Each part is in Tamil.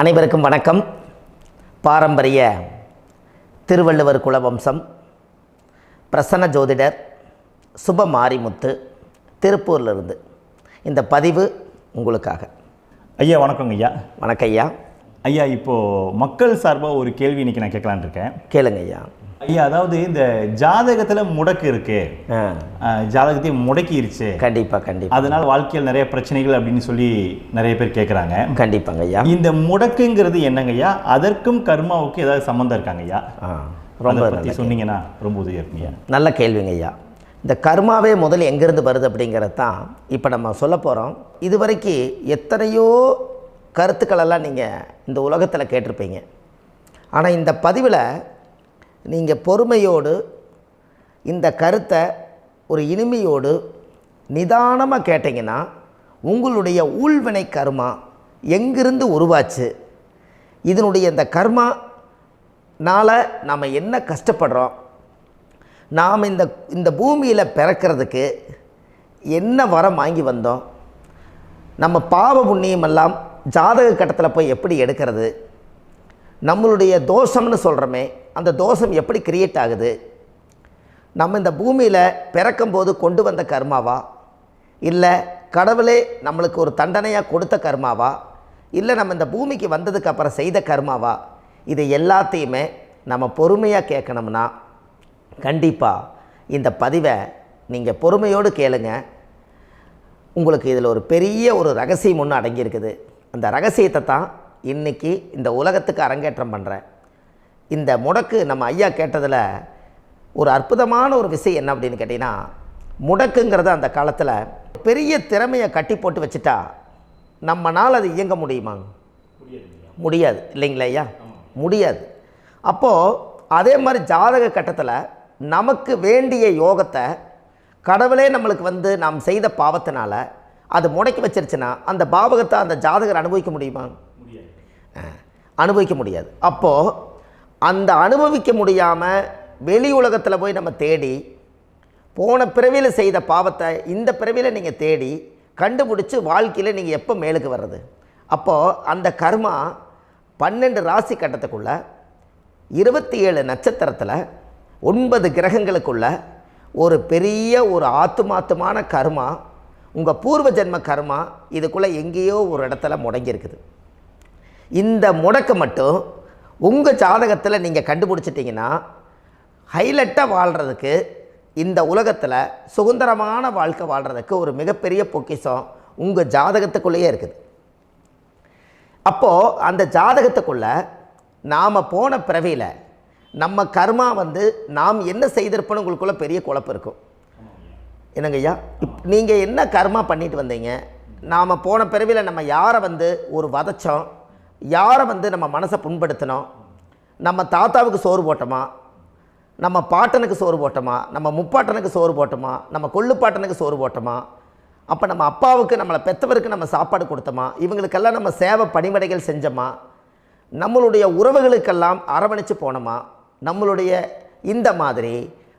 அனைவருக்கும் வணக்கம். பாரம்பரிய திருவள்ளுவர் குலவம்சம் பிரசன்ன ஜோதிடர் சுப மாரிமுத்து திருப்பூரிலிருந்து இந்த பதிவு உங்களுக்காக. ஐயா வணக்கங்க ஐயா. வணக்கம் ஐயா. ஐயா இப்போது மக்கள் சார்பாக ஒரு கேள்வி இன்றைக்கி நான் கேட்கலான் இருக்கேன். கேளுங்க ஐயா. ஐயா அதாவது இந்த ஜாதகத்தில் முடக்கு இருக்கு, ஜாதகத்தையும் முடக்கிருச்சு, கண்டிப்பாக அதனால் வாழ்க்கையில் நிறைய பிரச்சனைகள் அப்படின்னு சொல்லி நிறைய பேர் கேட்குறாங்க. கண்டிப்பாங்க ஐயா. இந்த முடக்குங்கிறது என்னங்க ஐயா? அதற்கும் கர்மாவுக்கு ஏதாவது சம்மந்தம் இருக்காங்க ஐயா? ரொம்ப பற்றி சொன்னீங்கன்னா ரொம்ப உதவியாக இருக்குங்க. நல்ல கேள்விங்க ஐயா. இந்த கர்மாவே முதல்ல எங்கேருந்து வருது அப்படிங்கிறது தான் இப்போ நம்ம சொல்ல போகிறோம். இதுவரைக்கும் எத்தனையோ கருத்துக்களெல்லாம் நீங்கள் இந்த உலகத்தில் கேட்டிருப்பீங்க. ஆனால் இந்த பதிவில் நீங்கள் பொறுமையோடு இந்த கருத்தை ஒரு இனிமையோடு நிதானமாக கேட்டிங்கன்னா உங்களுடைய ஊழ்வினை கர்மா எங்கிருந்து உருவாச்சு, இதனுடைய இந்த கர்மானால் நாம் என்ன கஷ்டப்படுறோம், நாம் இந்த பூமியில் பிறக்கிறதுக்கு என்ன வரம் வாங்கி வந்தோம், நம்ம பாவ புண்ணியமெல்லாம் ஜாதக கட்டத்தில் போய் எப்படி எடுக்கிறது, நம்மளுடைய தோஷம்னு சொல்கிறோமே அந்த தோஷம் எப்படி கிரியேட் ஆகுது, நம்ம இந்த பூமியில் பிறக்கும்போது கொண்டு வந்த கர்மாவா, இல்லை கடவுளே நம்மளுக்கு ஒரு தண்டனையாக கொடுத்த கர்மாவா, இல்லை நம்ம இந்த பூமிக்கு வந்ததுக்கு அப்புறம் செய்த கர்மாவா, இது எல்லாத்தையுமே நம்ம பொறுமையாக கேட்கணும்னா கண்டிப்பாக இந்த பதிவை நீங்கள் பொறுமையோடு கேளுங்க. உங்களுக்கு இதில் ஒரு பெரிய ஒரு ரகசியம் ஒன்று அடங்கியிருக்குது. அந்த ரகசியத்தை தான் இன்றைக்கி இந்த உலகத்துக்கு அரங்கேற்றம் பண்ணுறேன். இந்த முடக்கு நம்ம ஐயா கேட்டதில் ஒரு அற்புதமான ஒரு விஷயம் என்ன அப்படின்னு கேட்டிங்கன்னா, முடக்குங்கிறது அந்த காலத்தில் பெரிய திறமையை கட்டி போட்டு வச்சுட்டா நம்மனால் அது இயங்க முடியுமாங்க? முடியாது இல்லைங்களா ஐயா? முடியாது. அப்போது அதே மாதிரி ஜாதக கட்டத்தில் நமக்கு வேண்டிய யோகத்தை கடவுளே நம்மளுக்கு நாம் செய்த பாவத்தினால அது முடக்கி வச்சிருச்சுன்னா அந்த பாவகத்தை அந்த ஜாதகர் அனுபவிக்க முடியுமா? அனுபவிக்க முடியாது. அப்போது அந்த அனுபவிக்க முடியாமல் வெளி உலகத்தில் போய் நம்ம தேடி போன பிறவியில் செய்த பாவத்தை இந்த பிறவியில் நீங்கள் தேடி கண்டுபிடிச்சி வாழ்க்கையில் நீங்கள் எப்போ மேலுக்கு வர்றது? அப்போது அந்த கர்மா 12 ராசி கட்டத்துக்குள்ள 27 நட்சத்திரத்தில் 9 கிரகங்களுக்குள்ள ஒரு பெரிய ஒரு ஆத்துமாத்துமான கர்மா, உங்கள் பூர்வ ஜென்ம கர்மா இதுக்குள்ளே எங்கேயோ ஒரு இடத்துல முடங்கியிருக்குது. இந்த முடக்க மட்டும் உங்கள் ஜாதகத்தில் நீங்கள் கண்டுபிடிச்சிட்டிங்கன்னா ஹைலைட்டாக வாழ்கிறதுக்கு, இந்த உலகத்தில் சுதந்திரமான வாழ்க்கை வாழ்கிறதுக்கு ஒரு மிகப்பெரிய பொக்கிஷம் உங்கள் ஜாதகத்துக்குள்ளேயே இருக்குது. அப்போது அந்த ஜாதகத்துக்குள்ளே நாம் போன பிறவியில் நம்ம கர்மா நாம் என்ன செய்திருப்போன்னு உங்களுக்குள்ளே பெரிய குழப்பம் இருக்கும். என்னங்க ஐயா, நீங்கள் என்ன கர்மா பண்ணிட்டு வந்தீங்க, நாம் போன பிறவியில் நம்ம யாரை ஒரு வதச்சோம், யாரை நம்ம மனசை புண்படுத்தினோம், நம்ம தாத்தாவுக்கு சோறு போட்டோமா, நம்ம பாட்டனுக்கு சோறு போட்டோமா, நம்ம முப்பாட்டனுக்கு சோறு போட்டோமா, நம்ம கொள்ளுப்பாட்டனுக்கு சோறு போட்டோமா, அப்போ நம்ம அப்பாவுக்கு நம்மளை பெற்றவருக்கு நம்ம சாப்பாடு கொடுத்தோமா, இவங்களுக்கெல்லாம் நம்ம சேவை பணிமடைகள் செஞ்சோமா, நம்மளுடைய உறவுகளுக்கெல்லாம் அரவணைச்சு போனோமா, நம்மளுடைய இந்த மாதிரி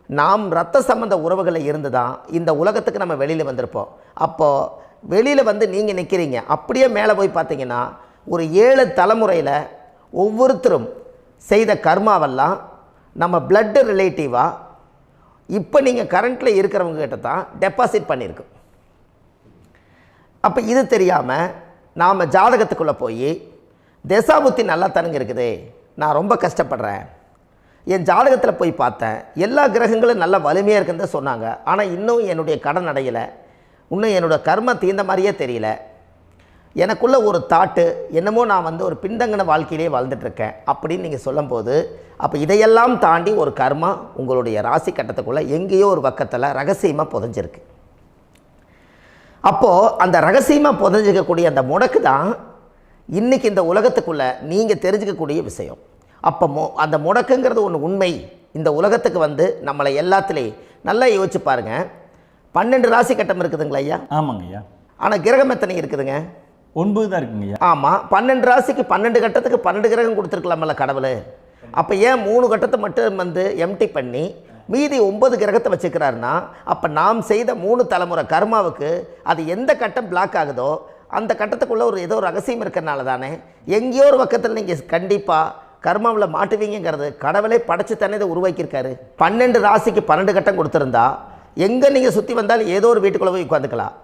நாம் இரத்த சம்பந்த உறவுகளை இருந்து தான் இந்த உலகத்துக்கு நம்ம வெளியில் வந்திருப்போம். அப்போது வெளியில் நீங்கள் நிற்கிறீங்க, அப்படியே மேலே போய் பார்த்தீங்கன்னா ஒரு 7 தலைமுறையில் ஒவ்வொருத்தரும் செய்த கர்மாவெல்லாம் நம்ம பிளட்டு ரிலேட்டிவாக இப்போ நீங்கள் கரண்ட்டில் இருக்கிறவங்க கிட்ட தான் டெபாசிட் பண்ணியிருக்கோம். அப்போ இது தெரியாமல் நாம் ஜாதகத்துக்குள்ளே போய் தசாபுத்தி நல்லா தனுங்க இருக்குது, நான் ரொம்ப கஷ்டப்படுறேன், என் ஜாதகத்தில் போய் பார்த்தேன் எல்லா கிரகங்களும் நல்ல வலிமையாக இருக்குன்னு தான் சொன்னாங்க, ஆனால் இன்னும் என்னுடைய கடன் அடையலை, இன்னும் என்னோடய கர்ம தீர்ந்த மாதிரியே தெரியல, எனக்குள்ளே ஒரு தாட்டு என்னமோ நான் ஒரு பின்தங்கின வாழ்க்கையிலே வாழ்ந்துட்டுருக்கேன் அப்படின்னு நீங்கள் சொல்லும்போது, அப்போ இதையெல்லாம் தாண்டி ஒரு கர்மா உங்களுடைய ராசி கட்டத்துக்குள்ளே எங்கேயோ ஒரு பக்கத்தில் ரகசியமாக புதைஞ்சிருக்கு. அப்போது அந்த ரகசியமாக புதைஞ்சிக்கக்கூடிய அந்த முடக்கு தான் இன்றைக்கி இந்த உலகத்துக்குள்ளே நீங்கள் தெரிஞ்சுக்கக்கூடிய விஷயம். அப்போ அந்த முடக்குங்கிறது ஒன்று உண்மை. இந்த உலகத்துக்கு நம்மளை எல்லாத்துலேயும் நல்லா யோசிச்சு பாருங்கள். 12 ராசி கட்டம் இருக்குதுங்களா ஐயா? ஆமாங்க ஐயா. ஆனால் கிரகம் எத்தனை இருக்குதுங்க? 9 தான் இருக்குங்க ஐயா. ஆமாம், 12 ராசிக்கு 12 கட்டத்துக்கு 12 கிரகம் கொடுத்துருக்கலாமல்ல கடவுள். அப்போ ஏன் 3 கட்டத்தை மட்டும் எம்டி பண்ணி மீதி 9 கிரகத்தை வச்சுக்கிறாருன்னா, அப்போ நாம் செய்த 3 தலைமுறை கர்மாவுக்கு அது எந்த கட்டம் பிளாக் ஆகுதோ அந்த கட்டத்துக்குள்ளே ஏதோ ஒரு ரகசியம் இருக்கிறனால தானே எங்கேயோ ஒரு பக்கத்தில் நீங்கள் கண்டிப்பாக கர்மாவில் மாட்டுவீங்கிறது கடவுளே படைச்சு தானே இதை உருவாக்கியிருக்காரு. 12 ராசிக்கு 12 கட்டம் கொடுத்துருந்தா எங்கே நீங்கள் சுற்றி வந்தாலும் ஏதோ ஒரு வீட்டுக்குள்ளே போய் உட்காந்துக்கலாம்.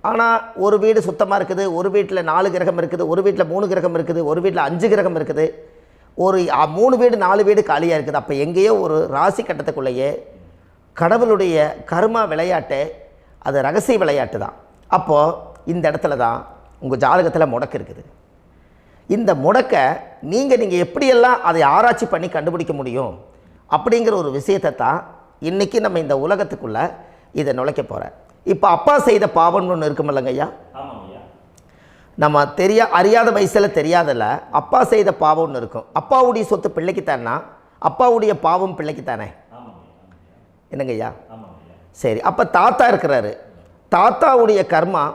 ஆனால் ஒரு வீடு சுத்தமாக இருக்குது, ஒரு வீட்டில் 4 கிரகம் இருக்குது, ஒரு வீட்டில் 3 கிரகம் இருக்குது, ஒரு வீட்டில் 5 கிரகம் இருக்குது, ஒரு 3 வீடு 4 வீடு காலியாக இருக்குது. அப்போ எங்கேயோ ஒரு ராசி கட்டத்துக்குள்ளேயே கடவுளுடைய கர்மா விளையாட்டு, அது ரகசிய விளையாட்டு தான். அப்போது இந்த இடத்துல தான் உங்கள் ஜாதகத்தில் முடக்கு இருக்குது. இந்த முடக்கை நீங்கள் எப்படியெல்லாம் அதை ஆராய்ச்சி பண்ணி கண்டுபிடிக்க முடியும் அப்படிங்கிற ஒரு விஷயத்தை தான் இன்றைக்கி நம்ம இந்த உலகத்துக்குள்ளே இதை நுழைக்க போகிறேன். இப்போ அப்பா செய்த பாவம்னு ஒன்று இருக்குமில்லங்க ஐயா, நம்ம அறியாத வயசில் தெரியாதில்ல, அப்பா செய்த பாவம்னு இருக்கும். அப்பாவுடைய சொத்து பிள்ளைக்குத்தானா, அப்பாவுடைய பாவம் பிள்ளைக்குத்தானே, என்னங்க ஐயா? சரி, அப்போ தாத்தா இருக்கிறாரு, தாத்தாவுடைய கர்மா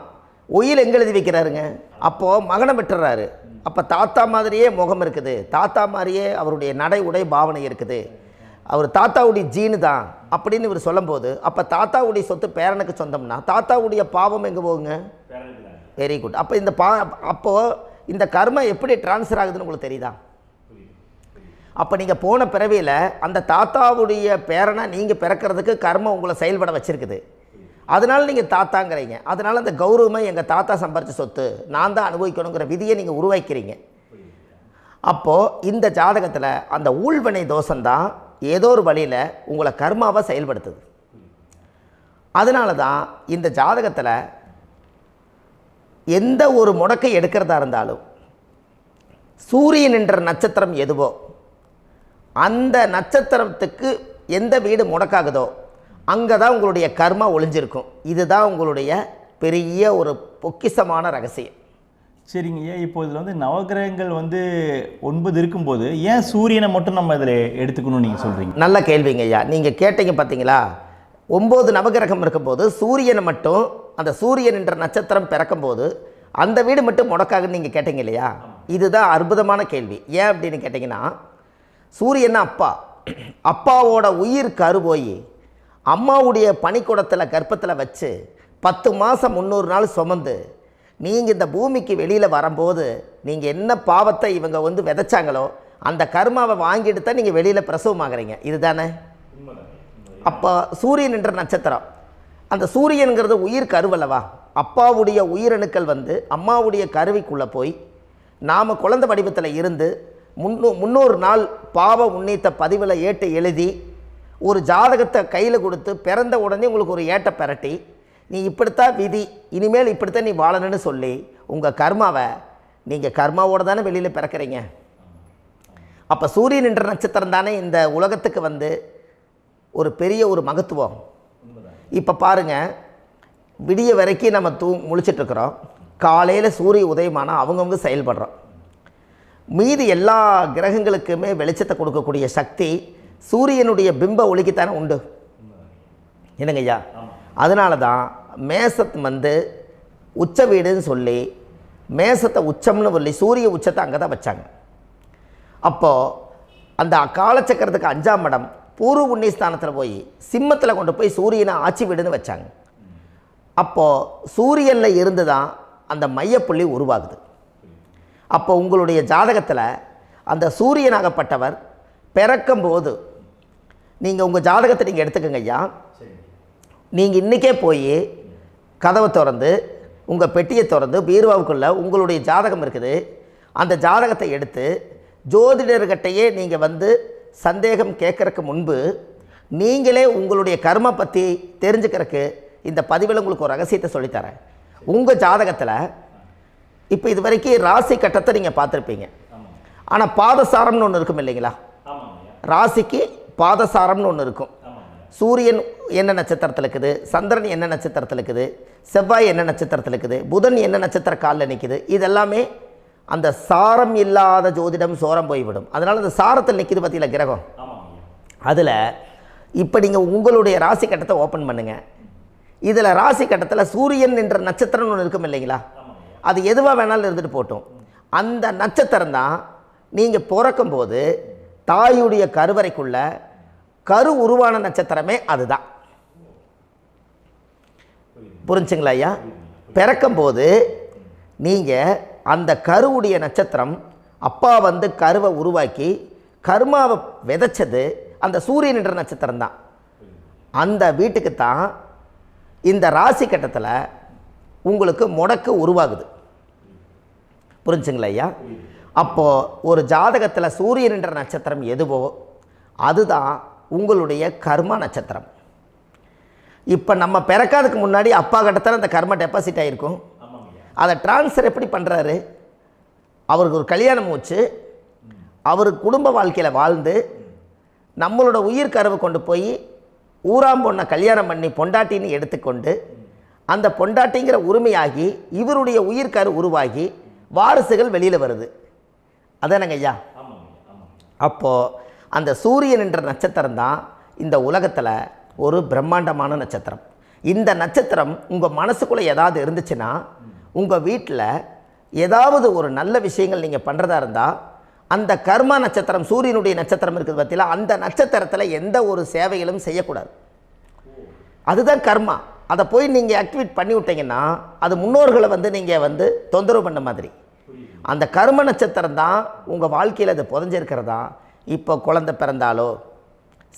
உயிர் எங்கே எழுதி வைக்கிறாருங்க? அப்போது மகனை விட்டுறாரு. அப்போ தாத்தா மாதிரியே முகம் இருக்குது, தாத்தா மாதிரியே அவருடைய நடை உடை பாவனை இருக்குது, அவர் தாத்தாவுடைய ஜீனு தான் அப்படின்னு இவர் சொல்லும்போது, அப்போ தாத்தாவுடைய சொத்து பேரனுக்கு சொந்தம்னா தாத்தாவுடைய பாவம் எங்கே போகுங்க? Very good. அப்போ அப்போது இந்த கர்மா எப்படி டிரான்ஸ்ஃபர் ஆகுதுன்னு உங்களுக்கு தெரியுதா? அப்போ நீங்கள் போன பிறவியில் அந்த தாத்தாவுடைய பேரனை நீங்கள் பிறக்கிறதுக்கு கர்மம் உங்களை செயல்பட வச்சுருக்குது. அதனால் நீங்கள் தாத்தாங்கிறீங்க. அதனால் அந்த கௌரவமாக எங்கள் தாத்தா சம்பாரித்த சொத்து நான் தான் அனுபவிக்கணுங்கிற விதியை நீங்கள் உருவாக்கிறீங்க. அப்போது இந்த ஜாதகத்தில் அந்த ஊழ்வினை தோஷந்தான் ஏதோ ஒரு வழியில் உங்களை கர்மாவை செயல்படுத்துது. அதனால தான் இந்த ஜாதகத்தில் எந்த ஒரு முடக்கை எடுக்கிறதா இருந்தாலும் சூரியன் என்ற நட்சத்திரம் எதுவோ அந்த நட்சத்திரத்துக்கு எந்த வீடு முடக்காகுதோ அங்கே தான் உங்களுடைய கர்மா ஒளிஞ்சிருக்கும். இதுதான் உங்களுடைய பெரிய ஒரு பொக்கிஷமான ரகசியம். சரிங்க ஐயா, இப்போ இதில் நவகிரகங்கள் 9 இருக்கும்போது ஏன் சூரியனை மட்டும் நம்ம இதில் எடுத்துக்கணும்னு நீங்கள் சொல்கிறீங்க? நல்ல கேள்விங்க ஐயா. நீங்கள் கேட்டீங்க பார்த்தீங்களா, 9 நவகிரகம் இருக்கும்போது சூரியனை மட்டும், அந்த சூரியன் என்ற நட்சத்திரம் பிறக்கும்போது அந்த வீடு மட்டும் முடக்காகுன்னு நீங்கள் கேட்டீங்க இல்லையா? இதுதான் அற்புதமான கேள்வி. ஏன் அப்படின்னு கேட்டிங்கன்னா, சூரியன்னா அப்பாவோட உயிர் கரு போய் அம்மாவுடைய பனிக்கூடத்தில் கர்ப்பத்தில் வச்சு 10 மாதம் 300 நாள் சுமந்து நீங்கள் இந்த பூமிக்கு வெளியில் வரும்போது நீங்கள் என்ன பாவத்தை இவங்க விதைச்சாங்களோ அந்த கர்மாவை வாங்கிட்டு தான் நீங்கள் வெளியில் பிரசவமாகறீங்க. இதுதானே? அப்போ சூரியன் என்ற நட்சத்திரம், அந்த சூரியனுங்கிறது உயிர் கருவல்லவா, அப்பாவுடைய உயிரணுக்கள் அம்மாவுடைய கருவிக்குள்ளே போய் நாம் குழந்தை வடிவத்தில் இருந்து 300 நாள் பாவ உண்ணீத்த பதிவில் ஏட்டு எழுதி ஒரு ஜாதகத்தை கையில் கொடுத்து பிறந்த உடனே உங்களுக்கு ஒரு ஏட்டை பெரட்டி நீ இப்படித்தான் விதி, இனிமேல் இப்படித்தான் நீ வாழணும்னு சொல்லி உங்கள் கர்மாவை நீங்கள் கர்மாவோடு தானே வெளியில் பிறக்கிறீங்க. அப்போ சூரியன் என்ற நட்சத்திரம் தானே இந்த உலகத்துக்கு ஒரு பெரிய ஒரு மகத்துவம். இப்போ பாருங்கள், விடிய வரைக்கும் நம்ம முழிச்சிட்ருக்குறோம், காலையில் சூரிய உதயமானால் அவங்கவுங்க செயல்படுறோம். மீதி எல்லா கிரகங்களுக்குமே வெளிச்சத்தை கொடுக்கக்கூடிய சக்தி சூரியனுடைய பிம்ப ஒளிக்குத்தானே உண்டு, என்னங்க ஐயா? அதனால தான் மேசத்து உச்ச வீடுன்னு சொல்லி மேசத்தை உச்சம்னு சொல்லி சூரிய உச்சத்தை அங்கே தான் வச்சாங்க. அப்போது அந்த காலச்சக்கரத்துக்கு 5ஆம் இடம் பூர்வ புண்ணியஸ்தானத்தில் போய் சிம்மத்தில் கொண்டு போய் சூரியனை ஆட்சி வீடுன்னு வச்சாங்க. அப்போது சூரியனில் இருந்து தான் அந்த மையப்புள்ளி உருவாகுது. அப்போ உங்களுடைய ஜாதகத்தில் அந்த சூரியனாகப்பட்டவர் பிறக்கும்போது நீங்கள் உங்கள் ஜாதகத்தை நீங்கள் எடுத்துக்கங்க ஐயா. நீங்கள் இன்றைக்கே போய் கதவை திறந்து உங்கள் பெட்டியை திறந்து பீர்வாவுக்குள்ளே உங்களுடைய ஜாதகம் இருக்குது, அந்த ஜாதகத்தை எடுத்து ஜோதிடர்கிட்டையே நீங்கள் சந்தேகம் கேட்குறக்கு முன்பு நீங்களே உங்களுடைய கர்ம பற்றி தெரிஞ்சுக்கிறதுக்கு இந்த பதிவில் உங்களுக்கு ஒரு ரகசியத்தை சொல்லித்தரேன். உங்கள் ஜாதகத்தில் இப்போ இது வரைக்கும் ராசி கட்டத்தை நீங்கள் பார்த்துருப்பீங்க, ஆனால் பாதசாரம்னு ஒன்று இருக்கும் இல்லைங்களா? ராசிக்கு பாதசாரம்னு ஒன்று இருக்கும். சூரியன் என்ன நட்சத்திரத்தில் இருக்குது, சந்திரன் என்ன நட்சத்திரத்தில் இருக்குது, செவ்வாய் என்ன நட்சத்திரத்தில் இருக்குது, புதன் என்ன நட்சத்திர காலில் நிற்குது, இதெல்லாமே அந்த சாரம் இல்லாத ஜோதிடம் சோரம் போய்விடும். அதனால் அந்த சாரத்தில் நிற்கிது பார்த்தீங்களா கிரகம், அதில் இப்போ நீங்கள் உங்களுடைய ராசி கட்டத்தை ஓப்பன் பண்ணுங்கள். இதில் ராசி கட்டத்தில் சூரியன் என்ற நட்சத்திரம்னு ஒன்று இருக்கும் இல்லைங்களா? அது எதுவாக வேணாலும் இருந்துட்டு போட்டோம். அந்த நட்சத்திரம் தான் நீங்கள் பிறக்கும்போது தாயுடைய கருவறைக்குள்ள கரு உருவான நட்சத்திரமே அதுதான். புரிஞ்சுங்களா ஐயா? பிறக்கும்போது நீங்கள் அந்த கருவுடைய நட்சத்திரம் அப்பா வந்து கருவை உருவாக்கி கர்மாவை விதைச்சது அந்த சூரியன் என்ற நட்சத்திரம் தான். அந்த வீட்டுக்கு தான் இந்த ராசி கட்டத்தில் உங்களுக்கு முடக்கு உருவாகுது. புரிஞ்சுங்களா ஐயா? அப்போது ஒரு ஜாதகத்தில் சூரியன் என்ற நட்சத்திரம் எதுவோ அதுதான் உங்களுடைய கர்மா நட்சத்திரம். இப்போ நம்ம பிறக்காதுக்கு முன்னாடி அப்பா கட்டத்தில் அந்த கர்மா டெபாசிட் ஆகிருக்கும். அதை ட்ரான்ஸ்ஃபர் எப்படி பண்ணுறாரு? அவருக்கு ஒரு கல்யாணம் வச்சு அவர் குடும்ப வாழ்க்கையில் வாழ்ந்து நம்மளோட உயிர் கருவை கொண்டு போய் ஊராம் பொண்ணை கல்யாணம் பண்ணி பொண்டாட்டின்னு எடுத்துக்கொண்டு அந்த பொண்டாட்டிங்கிற உரிமையாகி இவருடைய உயிர் கரு உருவாகி வாரிசுகள் வெளியில் வருது. அதானங்க ஐயா? அப்போது அந்த சூரியன் என்ற நட்சத்திரம் தான் இந்த உலகத்தில் ஒரு பிரம்மாண்டமான நட்சத்திரம். இந்த நட்சத்திரம் உங்கள் மனசுக்குள்ளே ஏதாவது இருந்துச்சுன்னா உங்கள் வீட்டில் ஏதாவது ஒரு நல்ல விஷயங்கள் நீங்கள் பண்ணுறதா இருந்தால் அந்த கர்மா நட்சத்திரம் சூரியனுடைய நட்சத்திரம் இருக்குது பார்த்தீங்களா, அந்த நட்சத்திரத்தில் எந்த ஒரு சேவைகளும் செய்யக்கூடாது. அதுதான் கர்மா. அதை போய் நீங்கள் ஆக்டிவேட் பண்ணி விட்டீங்கன்னா அது முன்னோர்களை வந்து நீங்கள் வந்து தொந்தரவு பண்ண மாதிரி. அந்த கர்ம நட்சத்திரம் தான் உங்கள் வாழ்க்கையில் அது புதஞ்சிருக்கிறதா. இப்போ குழந்தை பிறந்தாலோ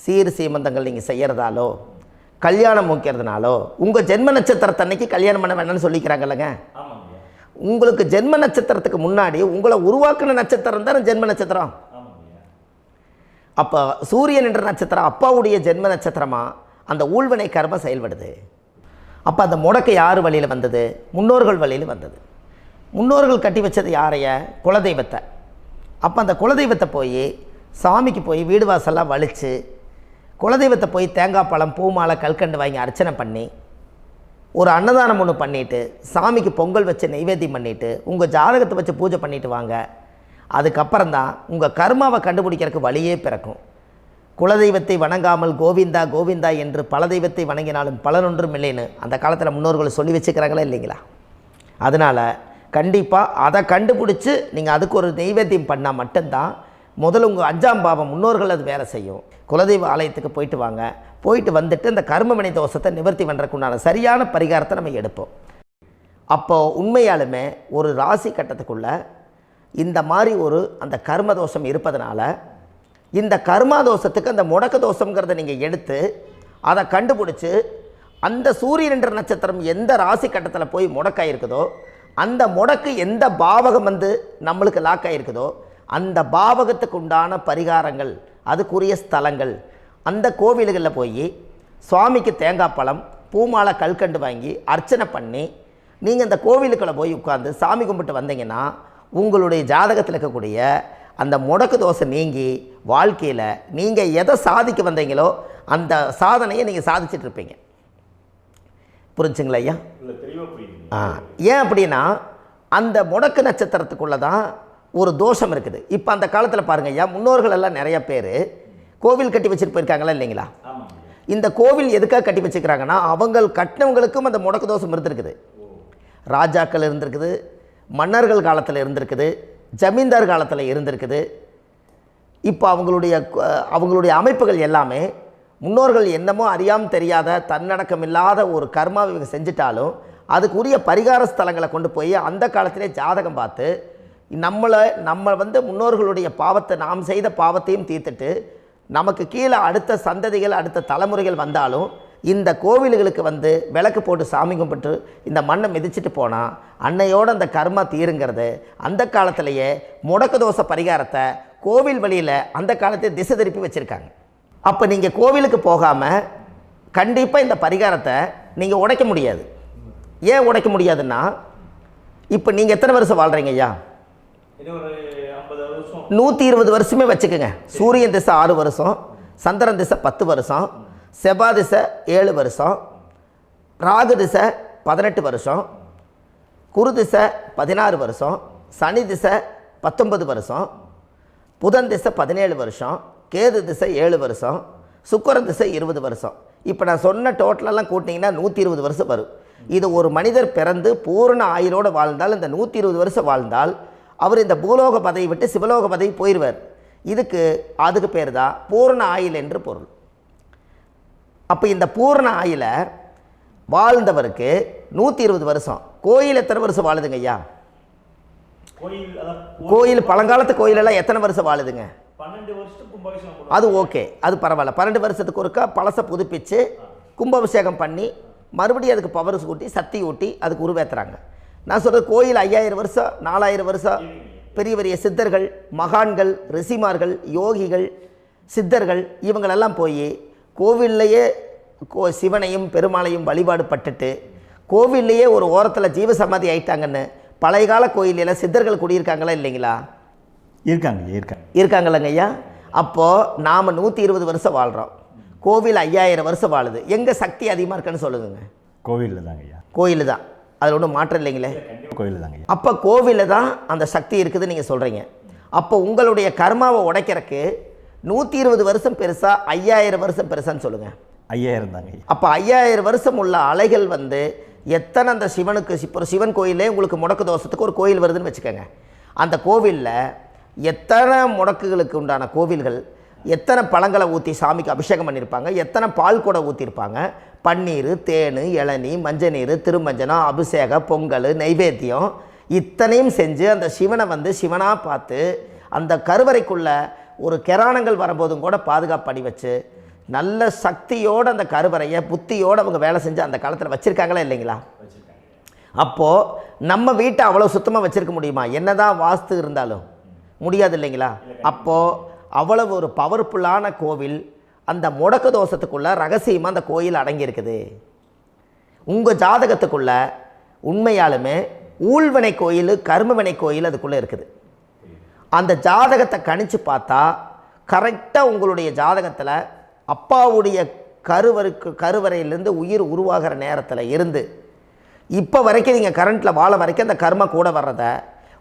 சீர் சீமந்தங்கள் நீங்கள் செய்கிறதாலோ கல்யாணம் முக்கிறதுனாலோ உங்கள் ஜென்ம நட்சத்திரத்தன்னைக்கு கல்யாணம் பண்ண வேண்டாம்னு சொல்லிக்கிறாங்கல்லங்க. உங்களுக்கு ஜென்ம நட்சத்திரத்துக்கு முன்னாடி உங்களை உருவாக்குன நட்சத்திரம் தான் ஜென்ம நட்சத்திரம். அப்போ சூரியன் என்ற நட்சத்திரம் அப்பாவுடைய ஜென்ம நட்சத்திரமாக அந்த ஊழ்வினை கர்மம் செயல்படுது. அப்போ அந்த முடக்கு யார் வழியில் வந்தது? முன்னோர்கள் வழியில் வந்தது. முன்னோர்கள் கட்டி வச்சது யாரைய? குலதெய்வத்தை. அப்போ அந்த குலதெய்வத்தை போய் சாமிக்கு போய் வீடு வாசல்லாம் வலித்து குலதெய்வத்தை போய் தேங்காய் பழம் பூ மாலை கல்கண்டு வாங்கி அர்ச்சனை பண்ணி ஒரு அன்னதானம் ஒன்று பண்ணிவிட்டு சாமிக்கு பொங்கல் வச்சு நைவேத்தியம் பண்ணிவிட்டு உங்கள் ஜாதகத்தை வச்சு பூஜை பண்ணிவிட்டு வாங்க. அதுக்கப்புறம் தான் உங்கள் கர்மாவை கண்டுபிடிக்கிறதுக்கு வழியே பிறக்கும். குலதெய்வத்தை வணங்காமல் கோவிந்தா கோவிந்தா என்று பல தெய்வத்தை வணங்கினாலும் பலனொன்றும் இல்லைன்னு அந்த காலத்தில் முன்னோர்கள் சொல்லி வச்சுக்கிறாங்களா இல்லைங்களா? அதனால் கண்டிப்பாக அதை கண்டுபிடிச்சி நீங்கள் அதுக்கு ஒரு நைவேத்தியம் பண்ணால் மட்டும்தான் முதல்ல உங்கள் 5ஆம் பாவம் முன்னோர்கள் அது வேலை செய்யும். குலதெய்வ ஆலயத்துக்கு போயிட்டு வாங்க. போயிட்டு வந்துட்டு இந்த கர்மவினை தோஷத்தை நிவர்த்தி பண்ணுறதுக்குண்டான சரியான பரிகாரத்தை நம்ம எடுப்போம். அப்போது உண்மையாலுமே ஒரு ராசி கட்டத்துக்குள்ளே இந்த மாதிரி ஒரு அந்த கர்ம தோஷம் இருப்பதனால இந்த கர்மா தோஷத்துக்கு அந்த முடக்க தோஷங்கிறத நீங்கள் எடுத்து அதை கண்டுபிடிச்சி அந்த சூரியன் என்ற நட்சத்திரம் எந்த ராசி கட்டத்தில் போய் முடக்காயிருக்குதோ அந்த முடக்கு எந்த பாவகம் வந்து நம்மளுக்கு லாக் ஆகிருக்குதோ அந்த பாவகத்துக்கு உண்டான பரிகாரங்கள் அதுக்குரிய ஸ்தலங்கள் அந்த கோவில்களில் போய் சுவாமிக்கு தேங்காய் பழம் பூமாலை கல்கண்டு வாங்கி அர்ச்சனை பண்ணி நீங்கள் இந்த கோவிலுக்குள்ளே போய் உட்காந்து சாமி கும்பிட்டு வந்தீங்கன்னா உங்களுடைய ஜாதகத்தில் இருக்கக்கூடிய அந்த முடக்கு தோசை நீங்கி வாழ்க்கையில் நீங்கள் எதை சாதிக்க வந்தீங்களோ அந்த சாதனையை நீங்கள் சாதிச்சிட்ருப்பீங்க. புரிஞ்சுங்களா ஐயா? ஏன் அப்படின்னா அந்த முடக்கு நட்சத்திரத்துக்குள்ளே தான் ஒரு தோஷம் இருக்குது. இப்போ அந்த காலத்தில் பாருங்கள் ஐயா, முன்னோர்கள் எல்லாம் நிறைய பேர் கோவில் கட்டி வச்சுட்டு போயிருக்காங்களா இல்லைங்களா? இந்த கோவில் எதுக்காக கட்டி வச்சுக்கிறாங்கன்னா அவங்க கட்டினவங்களுக்கும் அந்த முடக்கு தோஷம் இருந்திருக்குது. ராஜாக்கள் இருந்திருக்குது, மன்னர்கள் காலத்தில் இருந்திருக்குது, ஜமீன்தார் காலத்தில் இருந்திருக்குது. இப்போ அவங்களுடைய அமைப்புகள் எல்லாமே முன்னோர்கள் என்னமோ அறியாமல் தெரியாத தன்னடக்கம் இல்லாத ஒரு கர்மாவை இவங்க செஞ்சிட்டாலும் அதுக்குரிய பரிகார ஸ்தலங்களை கொண்டு போய் அந்த காலத்திலே ஜாதகம் பார்த்து நம்ம வந்து முன்னோர்களுடைய பாவத்தை நாம் செய்த பாவத்தையும் தீர்த்துட்டு நமக்கு கீழே அடுத்த சந்ததிகள் அடுத்த தலைமுறைகள் வந்தாலும் இந்த கோவில்களுக்கு வந்து விளக்கு போட்டு சாமி கும்பிட்டு இந்த மண்ணை மிதிச்சிட்டு போனால் அன்னையோடு அந்த கர்மா தீருங்கிறது அந்த காலத்திலேயே முடக்க தோஷ பரிகாரத்தை கோவில் வழியில் அந்த காலத்தை திசை திருப்பி வச்சுருக்காங்க. அப்போ நீங்கள் கோவிலுக்கு போகாமல் கண்டிப்பாக இந்த பரிகாரத்தை நீங்கள் உடைக்க முடியாது. ஏன் உடைக்க முடியாதுன்னா இப்போ நீங்கள் எத்தனை வருஷம் வாழ்கிறீங்க ஐயா? 120 வருஷமே வச்சுக்கோங்க. சூரியன் திசை 6 வருஷம், சந்திரன் திசை 10 வருஷம், செவ்வாய் திசை 7 வருஷம், ராகு திசை 18 வருஷம், குரு திசை 16 வருஷம், சனி திசை 19 வருஷம், புதன் திசை 17 வருஷம், கேது திசை 7 வருஷம், சுக்கிரன் திசை 20 வருஷம். இப்போ நான் சொன்ன டோட்டலெல்லாம் கூட்டிங்கன்னா 120 வருஷம் வரும். இது ஒரு மனிதர் பிறந்து பூரண ஆயுளோடு வாழ்ந்தால் இந்த 120 வருஷம் வாழ்ந்தால் அவர் இந்த பூலோக பதவி விட்டு சிவலோக பதவி போயிடுவார். அதுக்கு பேர் தான் பூரண ஆயுள் என்று பொருள். அப்போ இந்த பூரண ஆயுளை வாழ்ந்தவருக்கு 120 வருஷம். கோயில் எத்தனை வருஷம் வாழுதுங்க ஐயா? கோயில் பழங்காலத்து கோயிலெல்லாம் எத்தனை வருஷம் வாழுதுங்க? 12 வருஷத்துக்கு கும்பாபிஷேகம். அது ஓகே, அது பரவாயில்ல. 12 வருஷத்துக்கு ஒருக்கா பழசை புதுப்பிச்சு கும்பாபிஷேகம் பண்ணி மறுபடியும் அதுக்கு பவர் ஊட்டி சக்தி ஊட்டி அதுக்கு உருவேற்றுறாங்க. நான் சொல்கிறது கோயில் 5000 வருஷம் 4000 வருஷம் பெரிய பெரிய சித்தர்கள், மகான்கள், ரிஷிமார்கள், யோகிகள், சித்தர்கள் இவங்களெல்லாம் போய் கோவில்லையே சிவனையும் பெருமாளையும் வழிபாடு பட்டுட்டு கோவில்லையே ஒரு ஓரத்தில் ஜீவசமாதி ஆயிட்டாங்கன்னு பழைய கால கோயிலில் சித்தர்கள் குடியிருக்காங்களா இல்லைங்களா? இருக்காங்கல்லங்க ஐயா. அப்போது நாம் 120 வருஷம் வாழ்கிறோம், கோவில் 5000 வருஷம் வாழுது. எங்கே சக்தி அதிகமாக இருக்குன்னு சொல்லுங்க? கோவிலில் தாங்க ஐயா. கோயில் தான், அதில் ஒன்றும் மாற்றம் இல்லைங்களே. கோயில் தாங்க. அப்போ கோவிலில் தான் அந்த சக்தி இருக்குதுன்னு நீங்கள் சொல்கிறீங்க. அப்போ உங்களுடைய கர்மாவை உடைக்கிறதுக்கு 120 வருஷம் பெருசா 5000 வருஷம் பெருசான்னு சொல்லுங்கள்? 5000 தாங்க. அப்போ 5000 வருஷம் உள்ள அலைகள் எத்தனை அந்த சிவனுக்கு இப்போ சிவன் கோயிலே உங்களுக்கு முடக்கு தோஷத்துக்கு ஒரு கோயில் வருதுன்னு வச்சுக்கோங்க. அந்த கோவிலில் எத்தனை முடக்குகளுக்கு உண்டான கோவில்கள், எத்தனை பழங்களை ஊற்றி சாமிக்கு அபிஷேகம் பண்ணியிருப்பாங்க, எத்தனை பால் கூட ஊற்றிருப்பாங்க, பன்னீர், தேன், இளநீ, மஞ்சள் நீர், திருமஞ்சனம், அபிஷேகம், பொங்கல், நைவேத்தியம் இத்தனையும் செஞ்சு அந்த சிவனை சிவனாக பார்த்து அந்த கருவறைக்குள்ள ஒரு கிராணங்கள் வரும்போதும் கூட பாதுகாப்பு பண்ணி வச்சு நல்ல சக்தியோடு அந்த கருவறையை புத்தியோடு அவங்க வேலை செஞ்சு அந்த காலத்தில் வச்சுருக்காங்களா இல்லைங்களா? அப்போது நம்ம வீட்டை அவ்வளோ சுத்தமாக வச்சுருக்க முடியுமா? என்னதான் வாஸ்து இருந்தாலும் முடியாது இல்லைங்களா? அப்போது அவ்வளவு ஒரு பவர்ஃபுல்லான கோவில் அந்த முடக்கு தோஷத்துக்குள்ளே ரகசியமாக அந்த கோயில் அடங்கியிருக்குது. உங்கள் ஜாதகத்துக்குள்ளே உண்மையாலுமே ஊழ்வினை கோயில், கர்மவினை கோயில் அதுக்குள்ளே இருக்குது. அந்த ஜாதகத்தை கணிச்சு பார்த்தா கரெக்டாக உங்களுடைய ஜாதகத்தில் அப்பாவுடைய கருவறையிலேருந்து உயிர் உருவாகிற நேரத்தில் இருந்து இப்போ வரைக்கும் நீங்கள் கரண்ட்டில் வாழ வரைக்கும் அந்த கர்ம கூட வர்றதை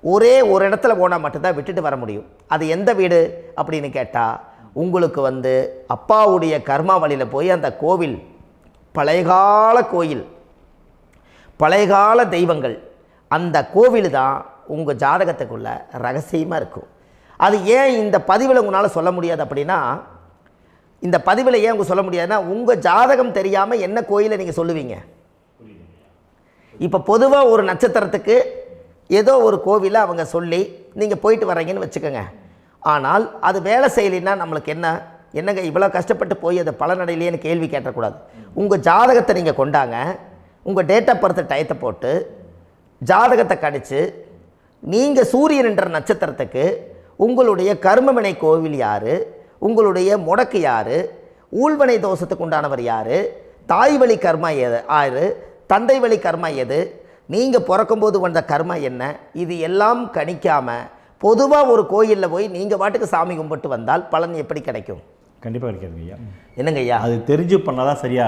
ஒரே ஒரு இடத்துல போனால் மட்டும்தான் விட்டுட்டு வர முடியும். அது எந்த வீடு அப்படின்னு கேட்டால் உங்களுக்கு அப்பாவுடைய கர்மா வழியில் போய் அந்த கோவில் பழையகால கோயில், பழையகால தெய்வங்கள், அந்த கோவில் தான் உங்கள் ஜாதகத்துக்குள்ள ரகசியமாக இருக்கும். அது ஏன் இந்த பதிவில் உங்களால் சொல்ல முடியாது அப்படின்னா, இந்த பதிவில் ஏன் உங்க சொல்ல முடியாதுன்னா உங்கள் ஜாதகம் தெரியாமல் என்ன கோயிலை நீங்கள் சொல்லுவீங்க? இப்போ பொதுவாக ஒரு நட்சத்திரத்துக்கு ஏதோ ஒரு கோவிலை அவங்க சொல்லி நீங்கள் போயிட்டு வர்றீங்கன்னு வச்சுக்கோங்க. ஆனால் அது வேலை செய்யலைன்னா நம்மளுக்கு என்னங்க இவ்வளோ கஷ்டப்பட்டு போய் அதை பலனடையிலேன்னு கேள்வி கேட்டக்கூடாது. உங்கள் ஜாதகத்தை நீங்கள் கொண்டாங்க, உங்கள் டேட் ஆஃப் பர்த் டயத்தை போட்டு ஜாதகத்தை கணிச்சு நீங்கள் சூரியன் என்ற நட்சத்திரத்துக்கு உங்களுடைய கர்மவினை கோவில் யார், உங்களுடைய முடக்கு யார், ஊழ்வனை தோஷத்துக்கு உண்டானவர் யார், தாய் வழி கர்மா யார், தந்தை வழி கர்மா எது, நீங்கள் பிறக்கும்போது வந்த கர்மா என்ன, இது எல்லாம் கணிக்காமல் பொதுவாக ஒரு கோயிலில் போய் நீங்கள் பாட்டுக்கு சாமி கும்பிட்டு வந்தால் பலன் எப்படி கிடைக்கும்? கண்டிப்பாக கிடைக்காதுங்க ஐயா. என்னங்க ஐயா? அது தெரிஞ்சு பண்ணாதான் சரியா?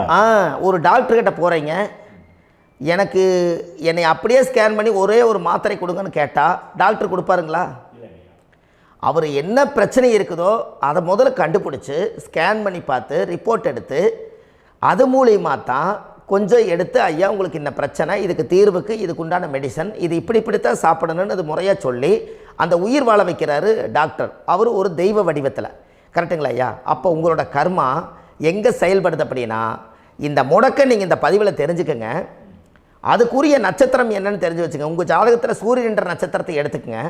ஒரு டாக்டர்கிட்ட போகிறீங்க, என்னை அப்படியே ஸ்கேன் பண்ணி ஒரே ஒரு மாத்திரை கொடுங்கன்னு கேட்டால் டாக்டர் கொடுப்பாருங்களா? அவர் என்ன பிரச்சனை இருக்குதோ அதை முதல்ல கண்டுபிடிச்சி ஸ்கேன் பண்ணி பார்த்து ரிப்போர்ட் எடுத்து அது மூலியமாக தான் கொஞ்சம் எடுத்து ஐயா உங்களுக்கு இந்த பிரச்சனை, இதுக்கு தீர்வுக்கு இதுக்குண்டான மெடிசன், இது இப்படித்தான் சாப்பிடணும்னு அது முறையாக சொல்லி அந்த உயிர் வாழ வைக்கிறாரு டாக்டர். அவர் ஒரு தெய்வ வடிவத்தில். கரெக்டுங்களா ஐயா? அப்போ உங்களோட கர்மா எங்கே செயல்படுது அப்படின்னா, இந்த முடக்க நீங்கள் இந்த பதிவில் தெரிஞ்சுக்கங்க. அதுக்குரிய நட்சத்திரம் என்னன்னு தெரிஞ்சு வச்சுங்க. உங்கள் ஜாதகத்தில் சூரியன் என்ற நட்சத்திரத்தை எடுத்துக்கங்க.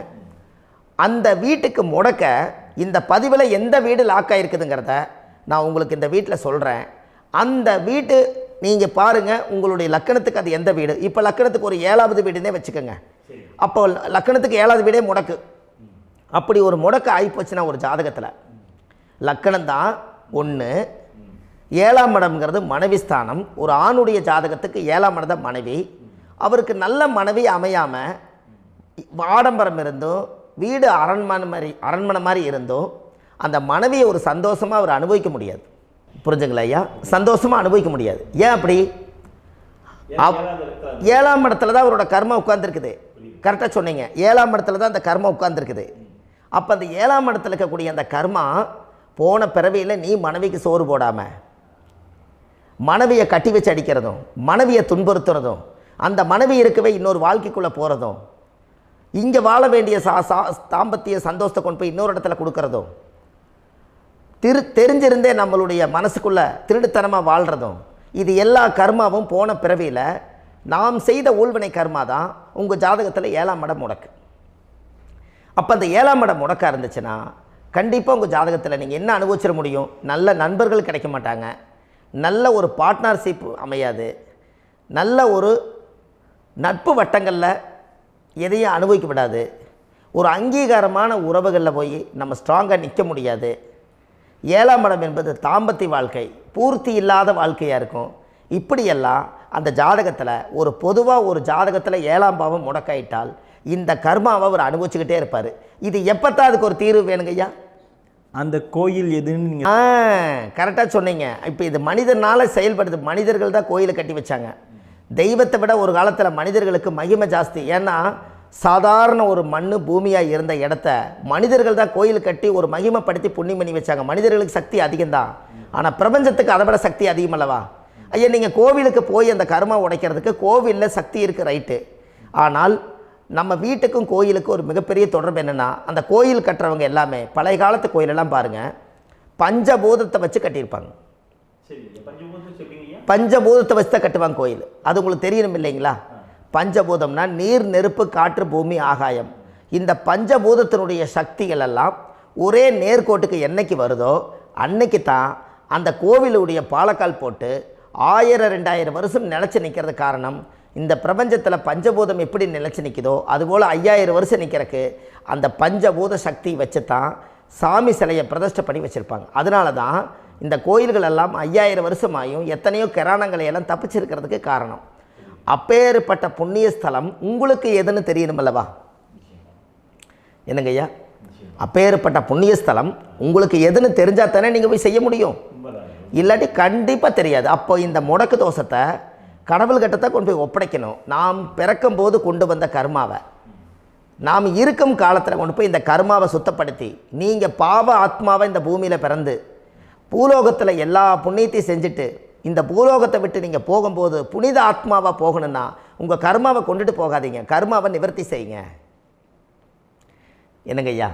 அந்த வீட்டுக்கு முடக்க இந்த பதிவில் எந்த வீடு லாக் ஆகிருக்குதுங்கிறத நான் உங்களுக்கு இந்த வீட்டில் சொல்கிறேன். அந்த வீட்டு நீங்கள் பாருங்கள், உங்களுடைய லக்கணத்துக்கு அது எந்த வீடு. இப்போ லக்கணத்துக்கு ஒரு 7வது வீடுன்னே வச்சுக்கோங்க. அப்போ லக்கணத்துக்கு 7வது வீடே முடக்கு. அப்படி ஒரு முடக்கு ஆகிப்போச்சுன்னா ஒரு ஜாதகத்தில் லக்கணம் தான் 1, 7ஆம் இடம்ங்கிறது மனைவி ஸ்தானம். ஒரு ஆணுடைய ஜாதகத்துக்கு 7ஆம் இடம் தான் மனைவி. அவருக்கு நல்ல மனைவி அமையாமல் ஆடம்பரம் இருந்தும் வீடு அரண்மனை மாதிரி இருந்தும் அந்த மனைவியை ஒரு சந்தோஷமாக அவர் அனுபவிக்க முடியாது. புரிஞ்சுங்களா ஐயா? சந்தோஷமாக அனுபவிக்க முடியாது. ஏன் அப்படி? 7ஆம் இடத்துல தான் அவரோட கர்மா உட்கார்ந்துருக்குது. கரெக்டாக சொன்னீங்க. 7ஆம் இடத்துல தான் அந்த கர்மா உட்கார்ந்துருக்குது. அப்போ அந்த 7ஆம் இடத்துல இருக்கக்கூடிய அந்த கர்மா போன பிறவியில் நீ மனைவிக்கு சோறு போடாமல் மனைவியை கட்டி வச்சு அடிக்கிறதும், மனைவியை துன்புறுத்துறதும், அந்த மனைவி இருக்கவே இன்னொரு வாழ்க்கைக்குள்ளே போகிறதும், இங்கே வாழ வேண்டிய தாம்பத்திய சந்தோஷத்தை கொண்டு போய் இன்னொரு இடத்துல கொடுக்கறதும், தெரிஞ்சிருந்தே நம்மளுடைய மனசுக்குள்ளே திருடுத்தனமாக வாழ்கிறதும், இது எல்லா கர்மாவும் போன பிறவியில் நாம் செய்த ஊழ்வினை கர்மா தான் உங்கள் ஜாதகத்தில் 7ஆம் இடம் முடக்கு. அப்போ அந்த 7ஆம் இடம் முடக்கா இருந்துச்சுன்னா கண்டிப்பாக உங்கள் ஜாதகத்தில் நீங்கள் என்ன அனுபவிச்சிட முடியும்? நல்ல நண்பர்கள் கிடைக்க மாட்டாங்க, நல்ல ஒரு பார்ட்னர்ஷிப் அமையாது, நல்ல ஒரு நட்பு வட்டங்களில் எதையும் அனுபவிக்க விடாது, ஒரு அங்கீகாரமான உறவுகளில் போய் நம்ம ஸ்ட்ராங்காக நிற்க முடியாது. 7ஆம் இடம் என்பது தாம்பத்திய வாழ்க்கை, பூர்த்தி இல்லாத வாழ்க்கையாக இருக்கும். இப்படியெல்லாம் அந்த ஜாதகத்தில் ஒரு பொதுவாக ஒரு ஜாதகத்தில் 7ஆம் பாவம் முடக்காயிட்டால் இந்த கர்மாவை அவர் அனுபவிச்சுக்கிட்டே இருப்பார். இது எப்போத்தான் அதுக்கு ஒரு தீர்வு வேணுங்கய்யா? அந்த கோயில் எதுன்னு நீங்கள் கரெக்டாக சொன்னீங்க. இப்போ இது மனிதனால் செயல்படுது. மனிதர்கள் தான் கோயிலை கட்டி வச்சாங்க. தெய்வத்தை விட ஒரு காலத்தில் மனிதர்களுக்கு மகிமை ஜாஸ்தி. ஏன்னா சாதாரண ஒரு மண் பூமியாக இருந்த இடத்த மனிதர்கள் தான் கோயில் கட்டி ஒரு மகிமைப்படுத்தி புண்ணியம் பண்ணி வச்சாங்க. மனிதர்களுக்கு சக்தி அதிகம்தான், ஆனால் பிரபஞ்சத்துக்கு அதை விட சக்தி அதிகம் அல்லவா? ஐயா, நீங்கள் கோவிலுக்கு போய் அந்த கர்மா உடைக்கிறதுக்கு கோவிலில் சக்தி இருக்குது, ரைட்டு. ஆனால் நம்ம வீட்டுக்கும் கோயிலுக்கும் ஒரு மிகப்பெரிய தொடர்பு என்னென்னா, அந்த கோயில் கட்டுறவங்க எல்லாமே பழைய காலத்து கோயிலெல்லாம் பாருங்கள், பஞ்சபூதத்தை வச்சு கட்டியிருப்பாங்க. பஞ்சபூதத்தை வச்சு தான் கட்டுவாங்க கோயில். அது உங்களுக்கு தெரியணும் இல்லைங்களா? பஞ்சபூதம்னா நீர், நெருப்பு, காற்று, பூமி, ஆகாயம். இந்த பஞ்சபூதத்தினுடைய சக்திகள் எல்லாம் ஒரே நேர்கோட்டுக்கு என்னைக்கு வருதோ அன்னைக்கு தான் அந்த கோவிலுடைய பாலக்கால் போட்டு 1000-2000 வருஷம் நிலச்சி நிற்கிறது. காரணம், இந்த பிரபஞ்சத்தில் பஞ்சபூதம் எப்படி நிலச்சி நிற்குதோ அதுபோல் 5000 வருஷம் நிற்கிறதுக்கு அந்த பஞ்சபூத சக்தி வச்சு தான் சாமி சிலையை பிரதிஷ்டை பண்ணி வச்சுருப்பாங்க. அதனால தான் இந்த கோயில்கள் எல்லாம் 5000 வருஷமாயும் எத்தனையோ கிராணங்களை எல்லாம் தப்பிச்சிருக்கிறதுக்கு காரணம். அப்பேற்பட்ட புண்ணிய ஸ்தலம் உங்களுக்கு எதுன்னு தெரியணும் அல்லவா? என்னங்க ஐயா? அப்பேற்பட்ட புண்ணிய ஸ்தலம் உங்களுக்கு எதுன்னு தெரிஞ்சால் தானே நீங்கள் போய் செய்ய முடியும், இல்லாட்டி கண்டிப்பாக தெரியாது. அப்போ இந்த முடக்கு தோஷத்தை கடவுள்கிட்ட கொண்டு போய் ஒப்படைக்கணும். நாம் பிறக்கும் போது கொண்டு வந்த கர்மாவை நாம் இருக்கும் காலத்தில் கொண்டு போய் இந்த கர்மாவை சுத்தப்படுத்தி, நீங்கள் பாவ ஆத்மாவை இந்த பூமியில் பிறந்து பூலோகத்தில் எல்லா புண்ணியத்தையும் செஞ்சுட்டு இந்த பூலோகத்தை விட்டு நீங்கள் போகும்போது புனித ஆத்மாவாக போகணுன்னா உங்கள் கர்மாவை கொண்டுட்டு போகாதீங்க, கர்மாவை நிவர்த்தி செய்யுங்க. என்னங்க ஐயா?